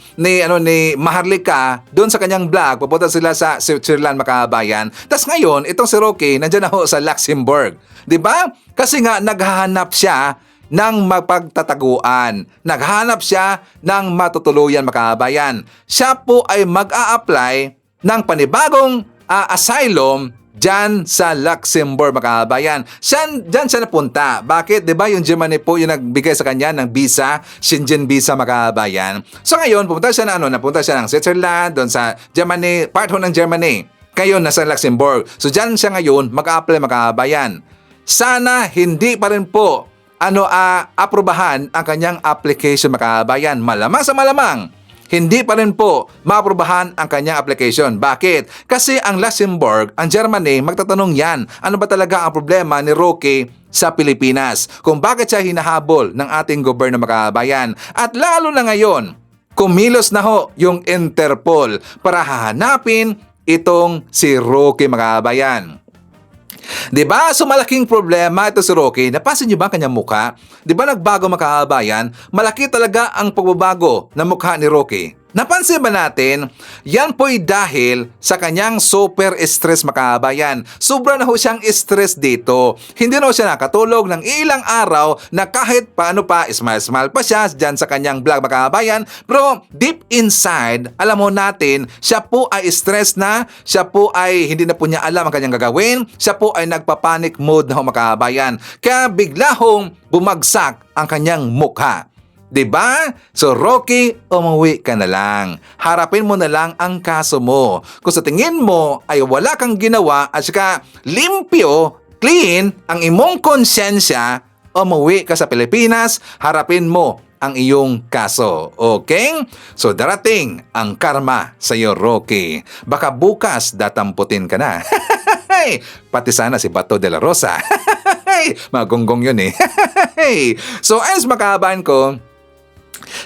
Maharlika doon sa kanyang vlog. Pupunta sila sa Switzerland makabayan. Tapos ngayon, itong si Roque nandiyan na ho sa Luxembourg. 'Di ba? Kasi nga naghahanap siya ng mapagtataguan. Naghanap siya ng matutuluyan makabayan. Siya po ay mag-a-apply ng panibagong asylum dyan sa Luxembourg makabayan. Dyan siya napunta. Bakit? Diba yung Germany po yung nagbigay sa kanya ng visa, Schengen visa makabayan. So ngayon, napunta siya ng Switzerland, doon sa Germany, part ho ng Germany. Ngayon, nasa Luxembourg. So dyan siya ngayon mag-a-apply makabayan. Sana hindi pa rin po aprobahan ang kanyang application makabayan. Malamang sa malamang, hindi pa rin po maaprobahan ang kanyang application. Bakit? Kasi ang Luxembourg, ang Germany, magtatanong yan, ano ba talaga ang problema ni Roque sa Pilipinas? Kung bakit siya hinahabol ng ating gobyerno makabayan? At lalo na ngayon, kumilos na ho yung Interpol para hahanapin itong si Roque makabayan. Diba? So malaking problema ito si Roque. Napansin niyo ba ang kanyang mukha? Diba nagbago makabayan? Malaki talaga ang pagbabago ng mukha ni Roque. Napansin ba natin? Yan po'y dahil sa kanyang super stress makabayan. Sobra na ho siyang stress dito. Hindi na ho siya nakatulog ng ilang araw na kahit paano pa, smile pa siya dyan sa kanyang vlog makabayan. Pero deep inside, alam mo natin, siya po ay stress na, siya po ay hindi na po niya alam ang kanyang gagawin, siya po ay nagpapanic mode na ho makabayan. Kaya bigla hong bumagsak ang kanyang mukha. Diba? So Roque, umuwi ka na lang. Harapin mo na lang ang kaso mo. Kung sa tingin mo ay wala kang ginawa at saka limpyo, clean ang imong konsensya, umuwi ka sa Pilipinas, harapin mo ang iyong kaso. Okay? So darating ang karma sa iyo, Roque. Baka bukas datamputin ka na. Pati sana si Bato de la Rosa. Magonggong yun eh. So as makahabahan ko,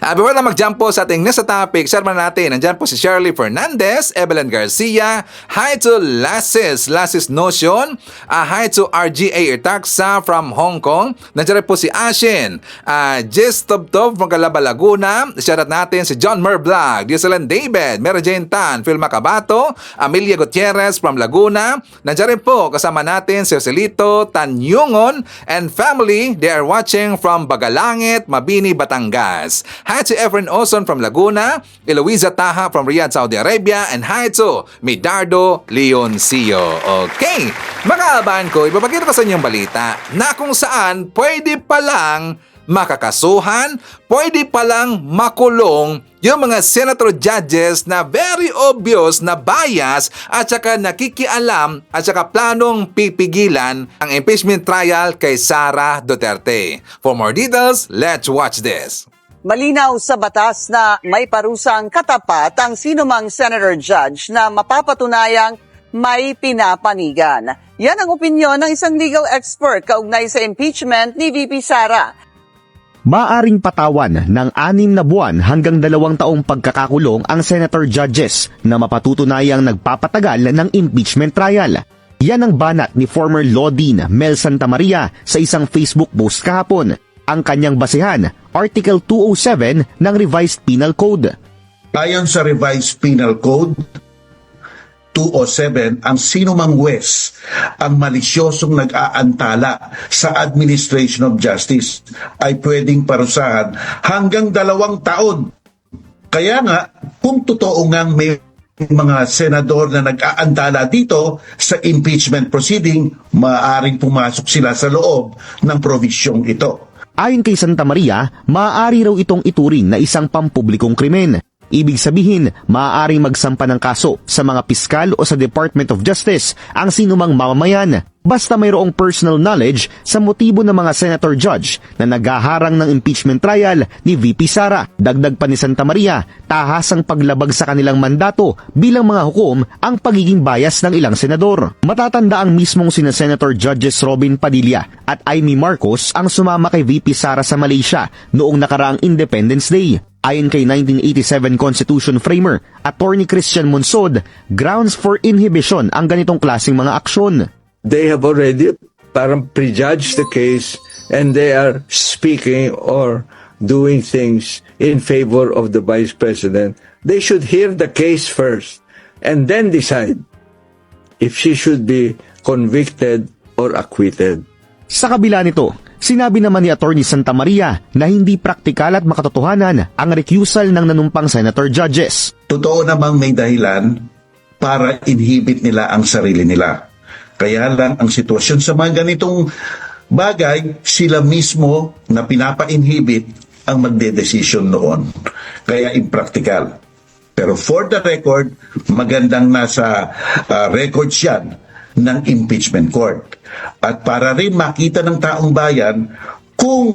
before na mag-jump po sa ating next topic, share man natin. Nandyan po si Shirley Fernandez, Evelyn Garcia, hi to Lassis Notion, hi to RGA Irtaxa from Hong Kong. Nandyan po si Ashin, Jess Tobtob from Calaba, Laguna. Shout out natin si John Mervlog, Dieselan David, Mary Jane Tan, Phil Macabato, Amelia Gutierrez from Laguna. Nandyan rin po kasama natin si Joselito Tanyungon and family. They are watching from Bagalangit, Mabini, Batangas. Hi to Efren Oson from Laguna, Eloisa Taha from Riyadh, Saudi Arabia, and hi to Midardo Leoncio. Okay, makaabahan ko, ipapakita ko sa inyong balita na kung saan pwede palang makakasuhan, pwede palang makulong yung mga senator judges na very obvious na bias at saka nakikialam at saka planong pipigilan ang impeachment trial kay Sara Duterte. For more details, let's watch this. Malinaw sa batas na may parusang katapat ang sinumang senator judge na mapapatunayang may pinapanigan. Yan ang opinyon ng isang legal expert kaugnay sa impeachment ni VP Sara. Maaring patawan ng 6 na buwan hanggang 2 taong pagkakakulong ang senator judges na mapatutunayang nagpapatagal ng impeachment trial. Yan ang banat ni former Law Dean Mel Santamaria sa isang Facebook post kahapon. Ang kanyang basehan, Article 207 ng Revised Penal Code. Ayon sa Revised Penal Code 207, ang sinumang huwes ang malisyosong nag-aantala sa administration of justice ay pwedeng parusahan hanggang 2 taon. Kaya nga, kung totoo ngang may mga senador na nag-aantala dito sa impeachment proceeding, maaaring pumasok sila sa loob ng provisyong ito. Ayon kay Santa Maria, maaari raw itong ituring na isang pampublikong krimen. Ibig sabihin, maaaring magsampa ng kaso sa mga piskal o sa Department of Justice ang sinumang mamamayan basta mayroong personal knowledge sa motibo ng mga senator judge na naghaharang ng impeachment trial ni VP Sara. Dagdag pa ni Santa Maria, tahasang paglabag sa kanilang mandato bilang mga hukom ang pagiging bias ng ilang senador. Matatanda ang mismong sina Senator Judges Robin Padilla at Amy Marcos ang sumama kay VP Sara sa Malaysia noong nakaraang Independence Day. Ayon kay 1987 Constitution framer, Attorney Christian Monsod, grounds for inhibition ang ganitong klaseng mga aksyon. They have already parang prejudged the case and they are speaking or doing things in favor of the Vice President. They should hear the case first and then decide if she should be convicted or acquitted. Sa kabila nito, sinabi naman ni Attorney Santa Maria na hindi praktikal at makatotohanan ang recusal ng nanumpang senator judges. Totoo namang may dahilan para inhibit nila ang sarili nila. Kaya lang ang sitwasyon sa mga ganitong bagay, sila mismo na pinapa-inhibit ang magdedesisyon noon. Kaya impractical. Pero for the record, magandang nasa records yan ng impeachment court. At para rin makita ng taong bayan kung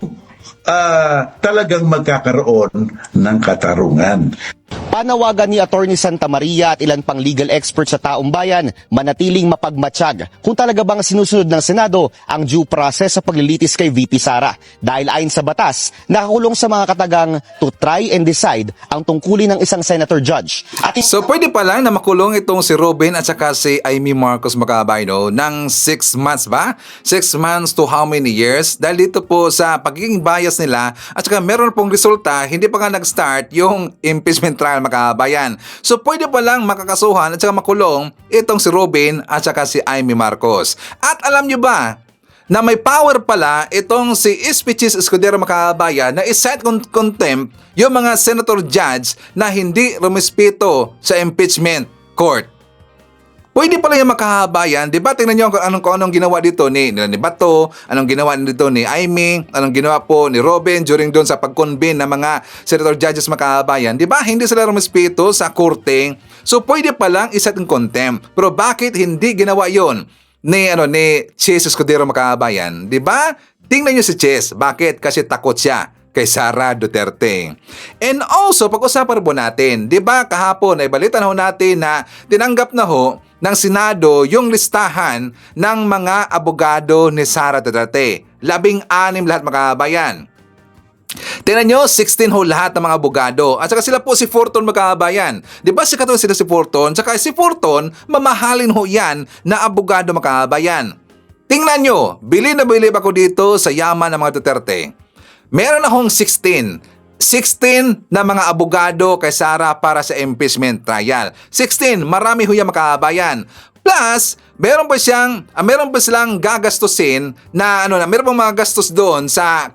talagang magkakaroon ng katarungan. Panawagan ni Attorney Santa Maria at ilan pang legal experts sa taong bayan manatiling mapagmatsyag kung talaga bang sinusunod ng Senado ang due process sa paglilitis kay VP Sara dahil ayon sa batas, nakakulong sa mga katagang to try and decide ang tungkulin ng isang senator judge. So pwede pa lang na makulong itong si Robin at saka si Amy Marcos Macabayno ng 6 months ba? 6 months to how many years? Dahil dito po sa pagiging bias nila at saka meron pong resulta, hindi pa nga nag-start yung impeachment trial makabayan. So pwede pa lang makakasuhan at saka makulong itong si Robin at saka si Amy Marcos. At alam nyo ba na may power pala itong si Ispichis Escudero Makabayan na iset contempt yung mga senator judge na hindi rumispeto sa impeachment court. Pwede pala yung makahabayan, di ba? Tingnan nyo kung anong ginawa dito ni Bato, anong ginawa dito ni Amy, anong ginawa po ni Robin during doon sa pag-convene ng mga senator judges makahabayan. Di ba? Hindi sila rumispeto sa korte. So pwede palang iset in contempt. Pero bakit hindi ginawa yon ni Chess Escudero Makabayan? Di ba? Tingnan nyo si Chess. Bakit? Kasi takot siya kay Sara Duterte. And also, pag-usapan po natin, di ba kahapon ay balita na ho natin na tinanggap na ho ng Senado yung listahan ng mga abogado ni Sara Duterte. 16 lahat makabayan. Tingnan nyo, 16 ho lahat ng mga abogado. At saka sila po si Forton makabayan. Di ba sikat sila si Forton? Saka si Forton, mamahalin ho yan na abogado makabayan. Tingnan nyo, bilib na bilib ako dito sa yaman ng mga Duterte. Meron akong 16 na mga abogado kay Sara para sa impeachment trial. 16, marami ho yung makabayan. Plus, meron pa silang gagastusin na meron pang mga gastos doon sa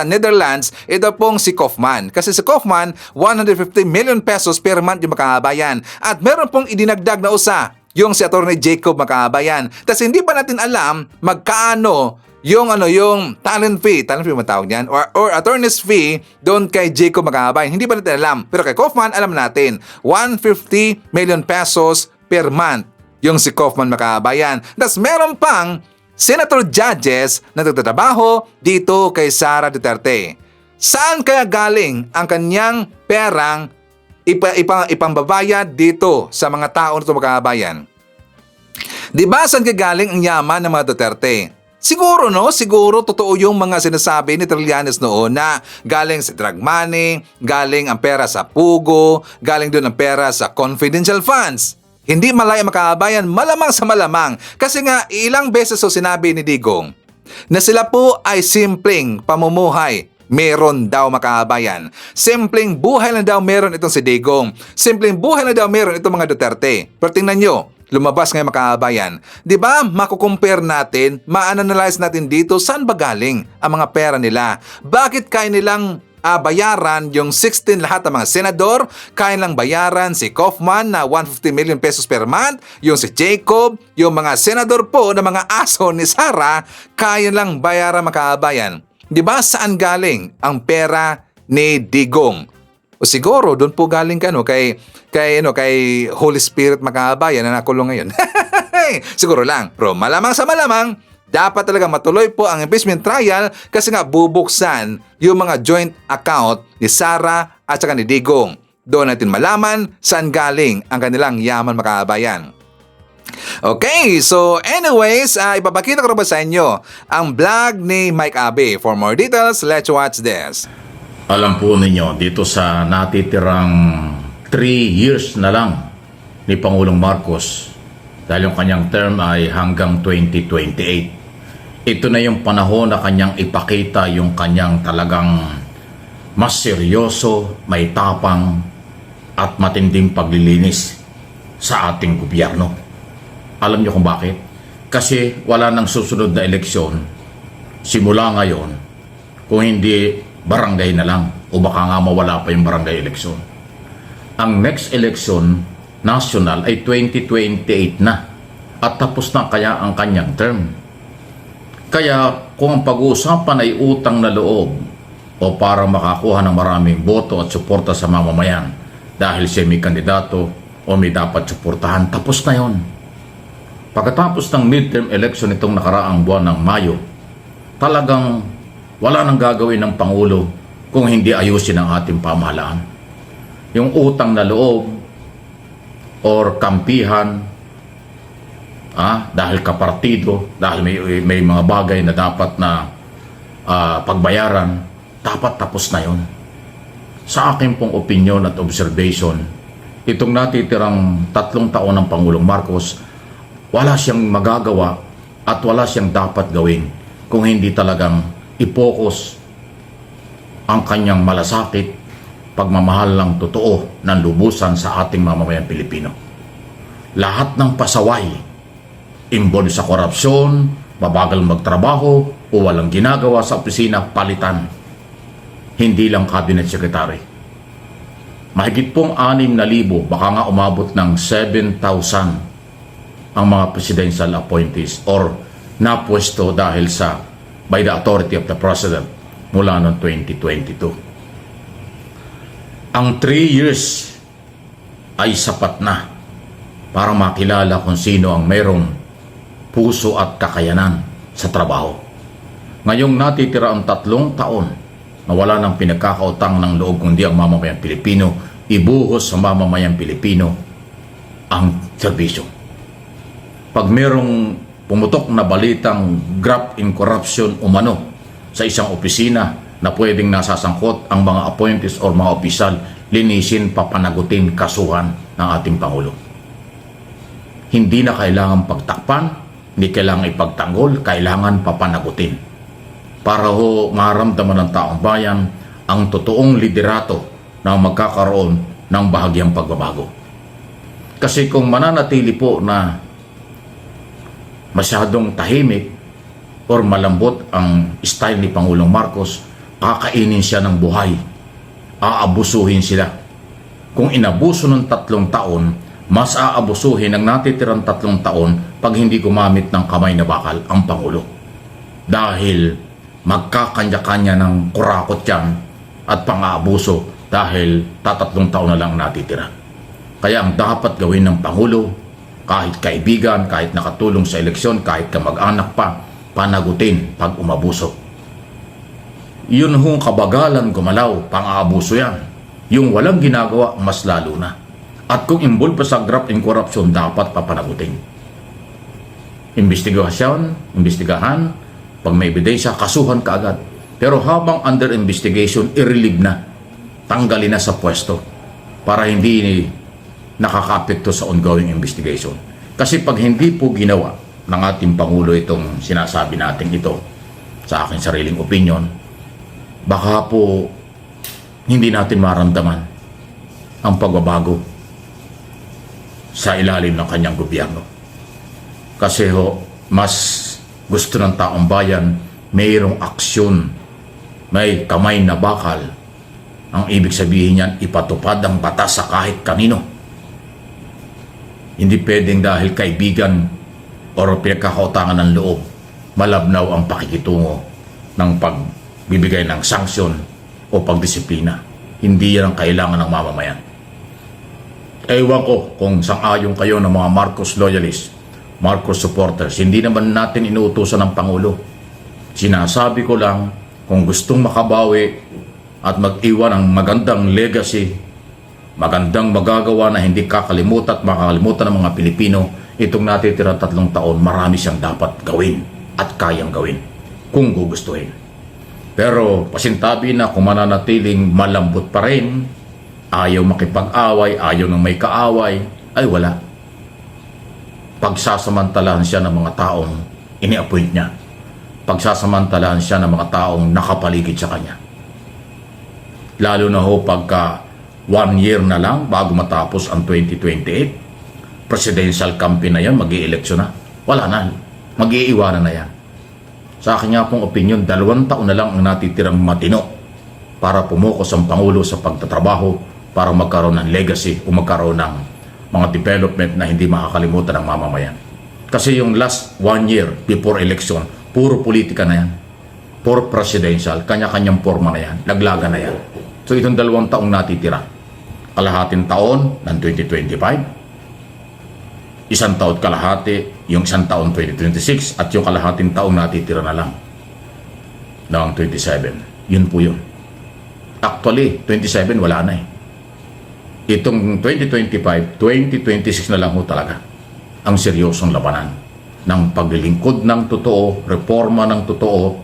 Netherlands, ito pong si Kaufman. Kasi si Kaufman, 150 million pesos per month yung makabayan. At meron pong idinagdag na usa, yung si Attorney Jacob makabayan. Tapos hindi pa natin alam magkaano yung talent fee matawag niyan or attorney's fee doon kay Jacob Makabayan. Hindi pa natin alam. Pero kay Kaufman alam natin 150 million pesos per month yung si Kaufman Makabayan. Tapos meron pang senator judges na nagtatrabaho dito kay Sara Duterte. Saan kaya galing ang kanyang perang ipambabayad dito sa mga tao nito Makabayan? Di ba saan kaya galing ang yaman ng mga Duterte? Siguro totoo yung mga sinasabi ni Trillanes noon na galing sa drug money, galing ang pera sa pugo, galing doon ang pera sa confidential funds. Hindi malaya makabayan, malamang sa malamang. Kasi nga ilang beses sinabi ni Digong na sila po ay simpleng pamumuhay. Meron daw makabayan. Simpleng buhay lang daw meron itong si Digong. Simpleng buhay lang daw meron itong mga Duterte. Pero tingnan nyo, lumabas ngayon makabayan. Di ba makukumpare natin, ma-analyze natin dito saan ba galing ang mga pera nila? Bakit kaya nilang bayaran yung 16 lahat ng mga senador? Kaya lang bayaran si Kaufman na 150 million pesos per month, yung si Jacob, yung mga senador po na mga aso ni Sara, kaya lang bayaran makabayan. Di ba saan galing ang pera ni Digong? O siguro doon po galing ka kay Holy Spirit Makabayan na nakulong ngayon. Siguro lang. Pero malamang sa malamang, dapat talaga matuloy po ang impeachment trial kasi nga bubuksan yung mga joint account ni Sara at saka ni Digong. Doon natin malaman saan galing ang kanilang yaman, mga kababayan. Okay, so anyways, ipapakita ko na ba sa inyo ang vlog ni Mike Abe. For more details, let's watch this. Alam po ninyo, dito sa natitirang 3 years na lang ni Pangulong Marcos, dahil yung kanyang term ay hanggang 2028, ito na yung panahon na kanyang ipakita yung kanyang talagang mas seryoso, may tapang at matinding paglilinis sa ating gobyerno. Alam niyo kung bakit? Kasi wala nang susunod na eleksyon simula ngayon kung hindi barangay na lang o baka nga mawala pa yung barangay eleksyon. Ang next election national ay 2028 na at tapos na kaya ang kanyang term. Kaya kung ang pag-uusapan ay utang na loob o para makakuha ng maraming boto at suporta sa mamamayan dahil siya may kandidato o may dapat suportahan, tapos na yon. Pagkatapos ng midterm election itong nakaraang buwan ng Mayo, talagang wala nang gagawin ng Pangulo kung hindi ayusin ang ating pamahalaan. Yung utang na loob or kampihan, dahil kapartido, dahil may mga bagay na dapat na pagbayaran, dapat tapos na yon. Sa akin pong opinion at observation, itong natitirang 3 taon ng Pangulong Marcos, wala siyang magagawa at wala siyang dapat gawin kung hindi talagang i-focus ang kanyang malasakit, pagmamahal ng totoo ng lubusan sa ating mamamayang Pilipino. Lahat ng pasaway, involved sa korupsyon, mabagal magtrabaho o walang ginagawa sa opisina, palitan. Hindi lang cabinet secretary. Mahigit pong 6,000, baka nga umabot ng 7,000 ang mga presidential appointees or napwesto dahil sa by the authority of the President mula noong 2022. Ang 3 years ay sapat na para makilala kung sino ang mayroong puso at kakayanan sa trabaho. Ngayong natitira ang 3 taon na wala ng pinagkakautang ng loob kundi ang mamamayang Pilipino, ibuhos sa mamamayang Pilipino ang serbisyo. Pag mayroong pumutok na balitang graft in corruption umano sa isang opisina na pwedeng nasasangkot ang mga appointees o mga opisyal, linisin, papanagutin, kasuhan ng ating Pangulo. Hindi na kailangan pagtakpan, hindi kailangan ipagtanggol, kailangan papanagutin. Para ho maramdaman ng taong bayan ang totoong liderato na magkakaroon ng bahagyang pagbabago. Kasi kung mananatili po na masyadong tahimik or malambot ang style ni Pangulong Marcos, kakainin siya ng buhay, aabusuhin sila. Kung inabuso ng 3 taon, mas aabusuhin ang natitirang 3 taon pag hindi gumamit ng kamay na bakal ang Pangulo. Dahil magkakanya-kanya ng kurakot yan at pang-aabuso dahil 3 taon na lang natitira. Kaya ang dapat gawin ng Pangulo, kahit kaibigan, kahit nakatulong sa eleksyon, kahit kamag-anak pa, panagutin pag umabuso. Yun hong kabagalan gumalaw, pang-aabuso yan. Yung walang ginagawa, mas lalo na. At kung involved pa sa graft and corruption, dapat papanagutin. Investigahan, pag may ebidensya, kasuhan kaagad. Pero habang under investigation, i-relieve na. Tanggalin na sa pwesto para hindi nakaka-apekto sa ongoing investigation. Kasi pag hindi po ginawa ng ating Pangulo itong sinasabi natin ito, sa aking sariling opinion, baka po hindi natin maramdaman ang pagbabago sa ilalim ng kanyang gobyerno. Kasi mas gusto ng taong bayan mayroong aksyon, may kamay na bakal. Ang ibig sabihin niyan, ipatupad ang batas sa kahit kanino. Hindi pwedeng dahil kaibigan o pinagkakautangan ng loob, malabnaw ang pakikitungo ng magbibigay ng sanksyon o pagdisiplina. Hindi yan ang kailangan ng mamamayan. Ewan ko kung sang-ayon kayo ng mga Marcos loyalists, Marcos supporters. Hindi naman natin inuutosan ng Pangulo. Sinasabi ko lang, kung gustong makabawi at mag-iwan ng magandang legacy, magandang magagawa na hindi kakalimutan at makakalimutan ng mga Pilipino, itong natitira 3 taon, marami siyang dapat gawin at kayang gawin kung gugustuhin. Pero pasintabi na kung mananatiling malambot pa rin, ayaw makipag-away, ayaw ng may kaaway, ay wala. Pagsasamantalahan siya ng mga taong ini-appoint niya. Pagsasamantalahan siya ng mga taong nakapaligid sa kanya. Lalo na ho pagka 1 year na lang bago matapos ang 2028, presidential campaign na yan, mag-i-eleksyon na. Wala na. Mag-iiwanan na yan. Sa akin nga pong opinion, 2 taon na lang ang natitirang matino para pumukos ang Pangulo sa pagtatrabaho para magkaroon ng legacy o magkaroon ng mga development na hindi makakalimutan ng mamamayan. Kasi yung last 1 year before election, puro politika na yan. Puro presidential, kanya-kanyang forma na yan, laglagan na yan. So itong 2 taong natitira, kalahating taon ng 2025, 1 taon kalahati, yung 1 taon 2026, at yung kalahating taong natitira na lang ng 27. Yun po yun. Actually, 27 wala na eh. Itong 2025, 2026 na lang ho talaga ang seryosong labanan ng paglilingkod ng totoo, reforma ng totoo,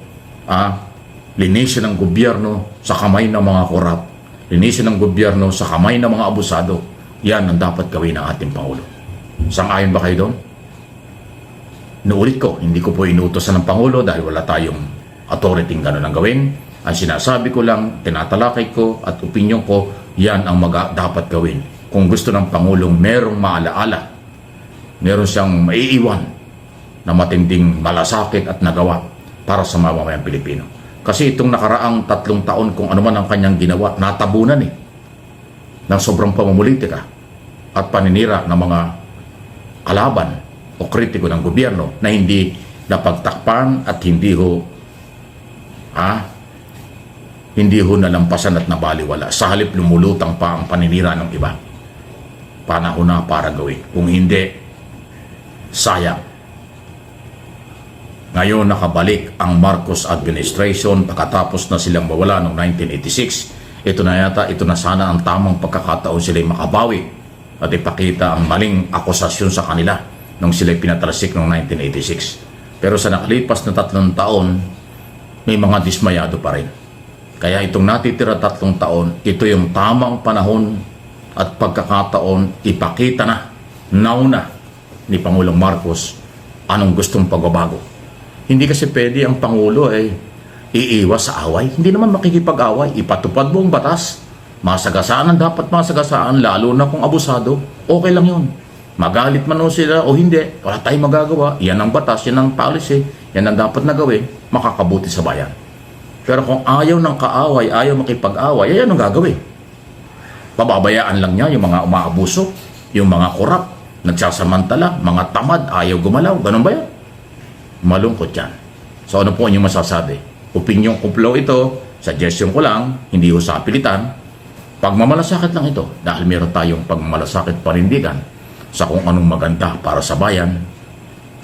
linisin ng gobyerno sa kamay ng mga korap, linisin ng gobyerno sa kamay ng mga abusado. Yan ang dapat gawin ng ating Pangulo. Sang-ayon ba kayo doon? Nuulit ko, hindi ko po inuutosan ng Pangulo dahil wala tayong authority gano'n ang gawin. Ang sinasabi ko lang, tinatalakay ko at opinyon ko, yan ang dapat gawin. Kung gusto ng Pangulong merong maalaala, meron siyang maiiwan na matinding malasakit at nagawa para sa mamamayang Pilipino. Kasi itong nakaraang 3 taon, kung ano man ang kanyang ginawa, natabunan ng sobrang pamumulitika at paninira ng mga kalaban o kritiko ng gobyerno na hindi napagtakpan at hindi ho nalampasan at nabaliwala. Sa halip lumulutang pa ang paninira ng iba. Panahon na para gawin. Kung hindi, sayang. Ngayon nakabalik ang Marcos administration pagkatapos na silang mawala noong 1986. Ito na sana ang tamang pagkakataon sila'y makabawi at ipakita ang maling akusasyon sa kanila nung sila'y pinatalsik noong 1986. Pero sa nakalipas na 3 taon, may mga dismayado pa rin. Kaya itong natitira 3 taon, ito yung tamang panahon at pagkakataon ipakita na, nauna ni Pangulong Marcos anong gustong pagbabago. Hindi kasi pwede ang Pangulo iiwas sa away. Hindi naman makikipag-away. Ipatupad mo ang batas. Masagasaan ang dapat masagasaan, lalo na kung abusado. Okay lang yun. Magalit man o sila o hindi, wala tayong magagawa. Yan ang batas, yan ang policy, yan ang dapat na gawin, makakabuti sa bayan. Pero kung ayaw ng kaaway, ayaw makipag-away, yan ang gagawin. Pababayaan lang niya yung mga umaabuso, yung mga korap, nagsasamantala, mga tamad, ayaw gumalaw. Ganun ba yan? Malungkot yan. So ano po inyong masasabi? Opinyon ko po ito, suggestion ko lang, hindi ko sa pilitan. Pagmamalasakit lang ito dahil meron tayong pagmamalasakit panindigan sa kung anong maganda para sa bayan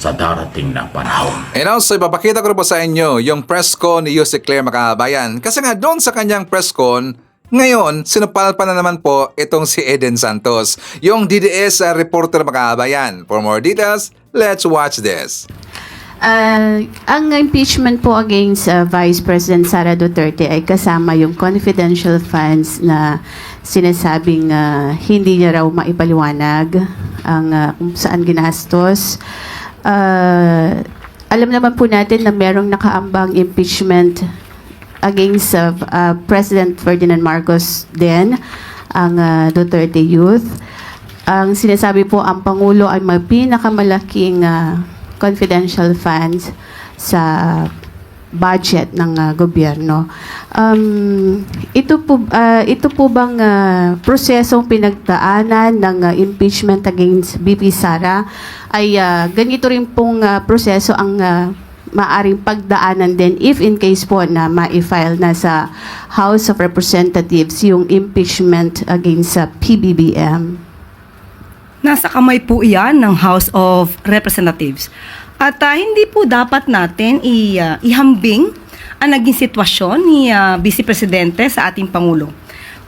sa darating na panahon. And also, ipapakita ko po sa inyo yung press con ni Yusek Claire Makabayan. Kasi nga doon sa kanyang press con, ngayon, sinupal pa na naman po itong si Eden Santos, yung DDS reporter Makabayan. For more details, let's watch this. Ang impeachment po against Vice President Sara Duterte ay kasama yung confidential funds na sinasabing hindi niya raw maipaliwanag ang kung saan ginastos. Alam naman po natin na merong nakaambang impeachment against President Ferdinand Marcos din, ang Duterte Youth. Ang sinasabi po, ang Pangulo ay may pinakamalaking confidential funds sa budget ng gobyerno. Ito po bang prosesong pinagdaanan ng impeachment against BP Sara ay ganito rin pong proseso ang maaring pagdaanan din if in case po na ma-file na sa House of Representatives yung impeachment against sa PBBM? Nasa kamay po iyan ng House of Representatives. At hindi po dapat natin ihambing ang naging sitwasyon ni Vice Presidente sa ating Pangulo.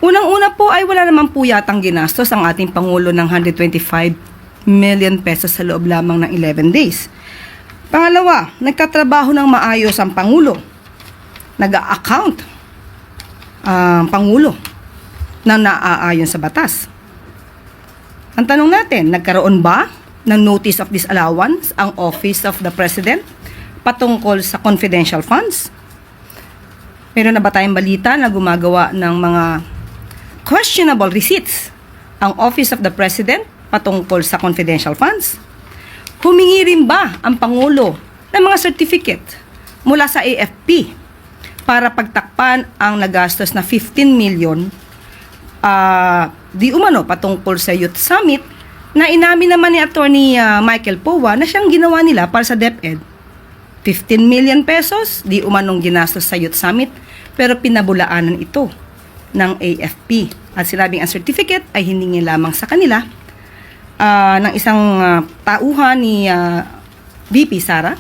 Unang-una po ay wala naman po yatang ginastos ang ating Pangulo ng 125 million pesos sa loob lamang ng 11 days. Pangalawa, nagtatrabaho ng maayos ang Pangulo. Nag-a-account ang Pangulo na naaayon sa batas. Ang tanong natin, nagkaroon ba ng notice of disallowance ang Office of the President patungkol sa confidential funds? Meron na ba tayong balita na gumagawa ng mga questionable receipts ang Office of the President patungkol sa confidential funds? Humingi rin ba ang Pangulo ng mga certificate mula sa AFP para pagtakpan ang nagastos na 15 million di umano patungkol sa Youth Summit na inamin naman ni Attorney Michael Powa na siyang ginawa nila para sa DepEd? 15 million pesos di umanong ginastos sa Youth Summit pero pinabulaanan ito ng AFP at sinabing ang certificate ay hiningi lamang sa kanila ng isang tauhan ni VP Sara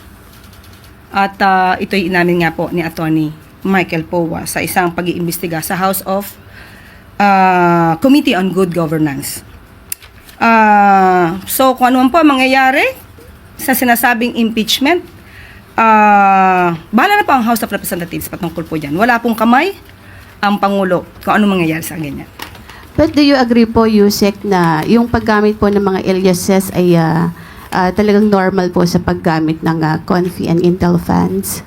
at ito'y inamin nga po ni Attorney Michael Powa sa isang pag-iimbestiga sa House of Committee on Good Governance. So kung ano man po ang mangyayari sa sinasabing impeachment, bahala na po ang House of Representatives patungkol po dyan. Wala pong kamay ang Pangulo kung ano mangyayari sa ganyan. But do you agree po, Yusek, na yung paggamit po ng mga aliases ay talagang normal po sa paggamit ng Confi and Intel funds?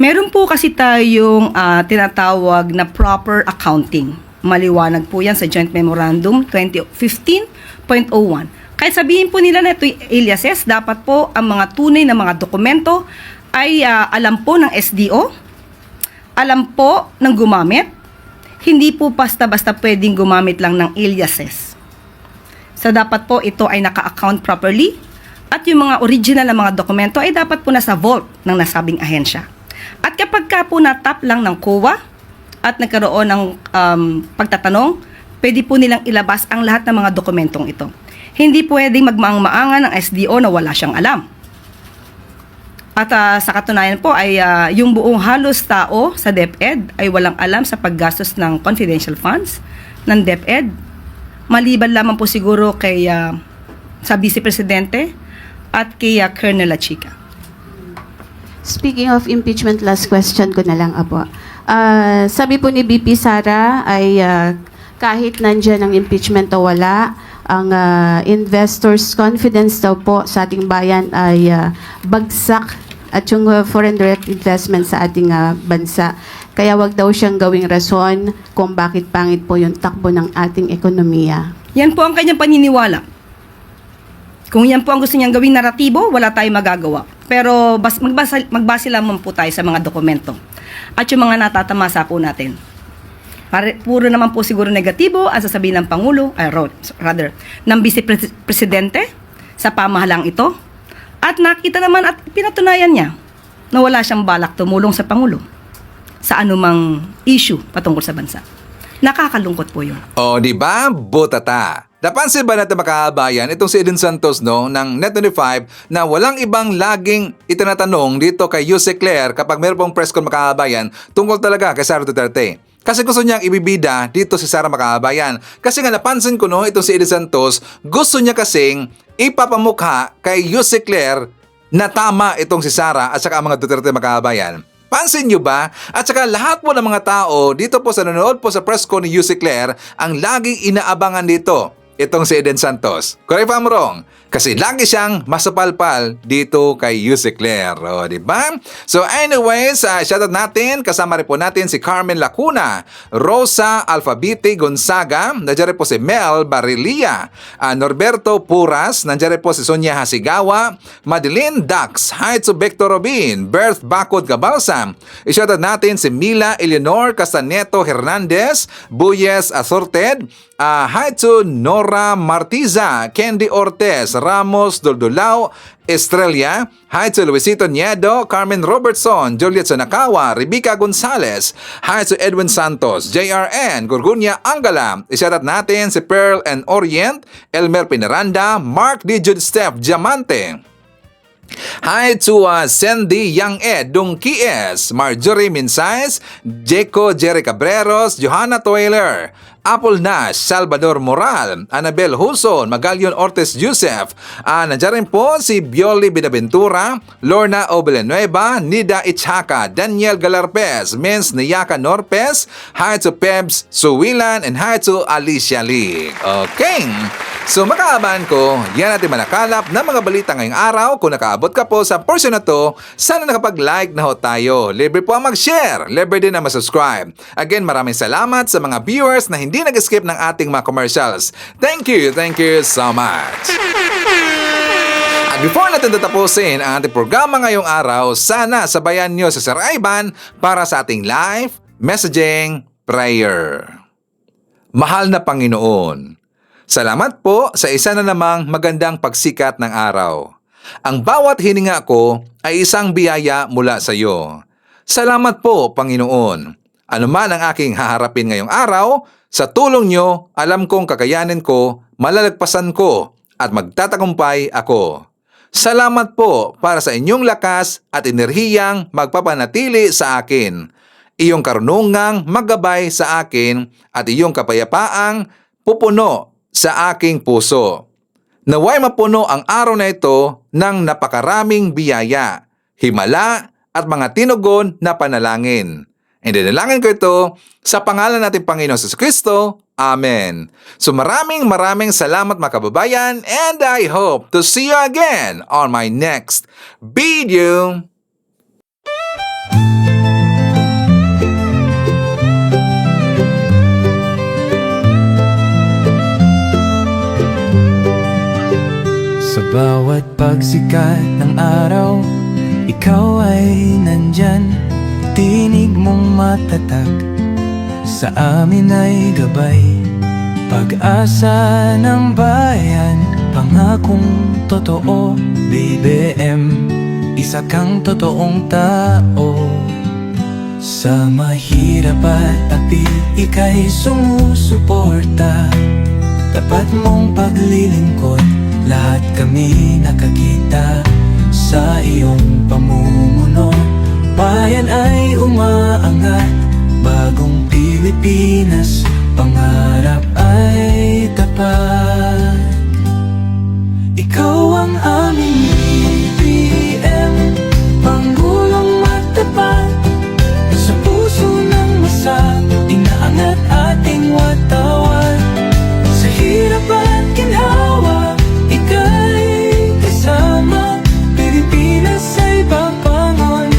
Meron po kasi tayong tinatawag na proper accounting. Maliwanag po yan sa Joint Memorandum 2015.01. Kahit sabihin po nila na ito'y aliases, dapat po ang mga tunay na mga dokumento ay alam po ng SDO, alam po ng gumamit, hindi po basta-basta pwedeng gumamit lang ng aliases. So dapat po ito ay naka-account properly at yung mga original na mga dokumento ay dapat po nasa vault ng nasabing ahensya. At kapag ka po natap lang ng COA at nagkaroon ng pagtatanong, pwede po nilang ilabas ang lahat ng mga dokumentong ito. Hindi pwedeng magmaang-maangan ng SDO na wala siyang alam. At sa katunayan po ay yung buong halos tao sa DepEd ay walang alam sa paggastos ng confidential funds ng DepEd. Maliban lamang po siguro kay sa Vice Presidente at kay Colonel Lachica. Speaking of impeachment, last question ko na lang, Apo. Sabi po ni BP Sara ay kahit nandyan ang impeachment o wala, ang investors' confidence daw po sa ating bayan ay bagsak at yung foreign direct investment sa ating bansa. Kaya wag daw siyang gawing rason kung bakit pangit po yung takbo ng ating ekonomiya. Yan po ang kanyang paniniwala. Kung yan po ang gusto niyang gawing naratibo, wala tayong magagawa. Pero magbase lamang po tayo sa mga dokumento at yung mga natatamasa po natin. Puro naman po siguro negatibo ang sasabihin ng Pangulo, ng Vice Presidente sa pamahalang ito. At nakita naman at pinatunayan niya na wala siyang balak tumulong sa Pangulo sa anumang issue patungkol sa bansa. Nakakalungkot po yun. O, di ba? Butata. Napansin ba natin makabayan itong si Eden Santos ng Net25 na walang ibang laging itinatanong dito kay Yusek Claire kapag meron pong press con makabayan tungkol talaga kay Sara Duterte? Kasi gusto niyang ibibida dito si Sara Makabayan. Kasi nga napansin ko itong si Eden Santos, gusto niya kasing ipapamukha kay Yusek Claire na tama itong si Sara at saka ang mga Duterte Makabayan. Pansin nyo ba? At saka lahat po ng mga tao dito po sa nanonood po sa press con ni Yusek Claire ang laging inaabangan dito. Itong si Eden Santos. Correct if I'm wrong? Kasi lagi siyang masapalpal dito kay Yusek Claire. O, diba? So anyways, shoutout natin. Kasama rin po natin si Carmen Lacuna, Rosa Alfabite Gonzaga, nandiyan rin po si Mel Barilia, Norberto Puras, nandiyan rin po si Sonia Hasigawa, Madeline Dax, hi to Victor Robin, Berth Bacod Gabalsam. I-shoutout natin si Mila Eleanor Castaneto Hernandez, Buyes Asorted, hi to Nor Nora Martiza, Candy Ortez, Ramos Doldolao, Estrella, hi to Luisito Niedo, Carmen Robertson, Juliet Sanakawa, Rebecca Gonzalez, hi to Edwin Santos, JRN, Gurgunya Angala, isyatat natin si Pearl and Orient, Elmer Pinaranda, Mark D. Jude Steph Diamante. Hi to Sandy Young Ed, Dung Kies, Marjorie Minsais, Jeco Jerry Cabreros, Johanna Toiler, Apple Nash, Salvador Moral, Annabel Huson, Magalion Ortiz Joseph, nandiyan rin po si Bioli Binaventura, Lorna O. Villanueva, Nida Ichaka, Daniel Galarpez, Mins Niyaka Norpez, hi to Pebs Suwilan, and hi to Alicia Lee. Okay. So makaaban ko, yan natin manakalap ng mga balita ngayong araw. Kung nakaabot ka po sa portion na to, sana nakapag-like na ho tayo. Libre po ang mag-share, libre din na mag-subscribe. Again, maraming salamat sa mga viewers na hindi nag-skip ng ating mga commercials. Thank you so much. At before natin tatapusin ang ating programa ngayong araw, sana sabayan nyo sa Sir Ivan para sa ating live messaging prayer. Mahal na Panginoon, salamat po sa isa na namang magandang pagsikat ng araw. Ang bawat hininga ko ay isang biyaya mula sa iyo. Salamat po, Panginoon. Ano man ang aking haharapin ngayong araw, sa tulong niyo, alam kong kakayanin ko, malalagpasan ko, at magtatagumpay ako. Salamat po para sa inyong lakas at enerhiyang magpapanatili sa akin. Iyong karunungang maggabay sa akin at iyong kapayapaang pupuno sa aking puso. Naway mapuno ang araw na ito ng napakaraming biyaya, himala at mga tinugon na panalangin. And dinalangin ko ito sa pangalan natin Panginoon Jesucristo. Amen. So maraming salamat mga kababayan, and I hope to see you again on my next video. Sa bawat pagsikat ng araw, ikaw ay nandyan. Tinig mong matatag, sa amin ay gabay. Pag-asa ng bayan, pangakong totoo. BBM, isa kang totoong tao. Sa mahirap at api, ika'y sumusuporta. Tapat mong paglilingkod, lahat kami nakakita sa iyong pamumuno. Bayan ay umaangat, bagong Pilipinas, pangarap ay tapat. Ikaw ang aming BBM, Pangulong matapat. Sa puso ng masa, inaangat ating watawat. Sa hirap at ginhawa, ika'y kasama. Pilipinas ay babangon,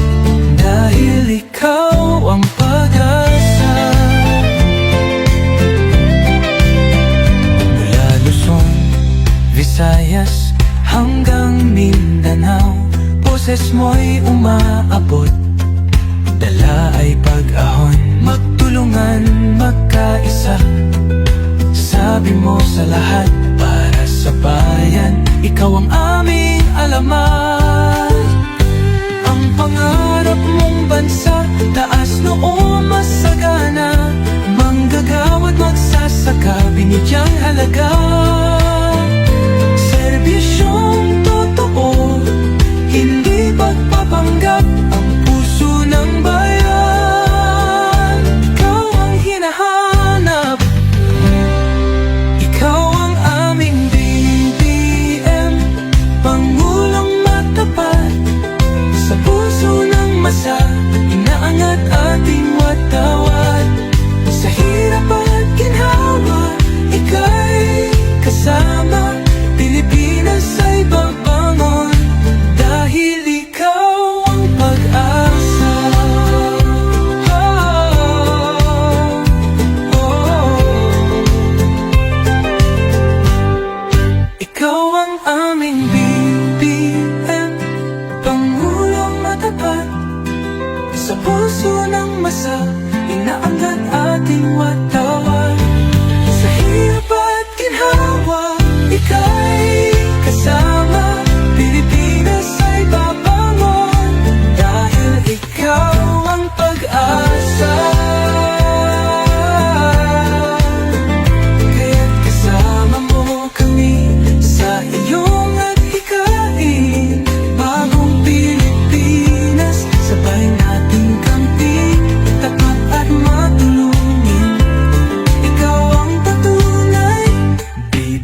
dahil ikaw ang pag-asa. Mula Luzon, Visayas hanggang Mindanao, boses mo'y umaabot, dala ay pag-ahon. Magtulungan, magkaisa, sabi mo sa lahat, para sa bayan, ikaw ang aming alamat. Ang pangarap mong bansa, taas noo masagana, manggagawad magsasaka, binigyang halaga. Serbisyong totoo, hindi pagpapanggap, ang puso ng bayan, ikaw ang hinahanap. Ikaw ang aming BBM,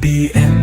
BBM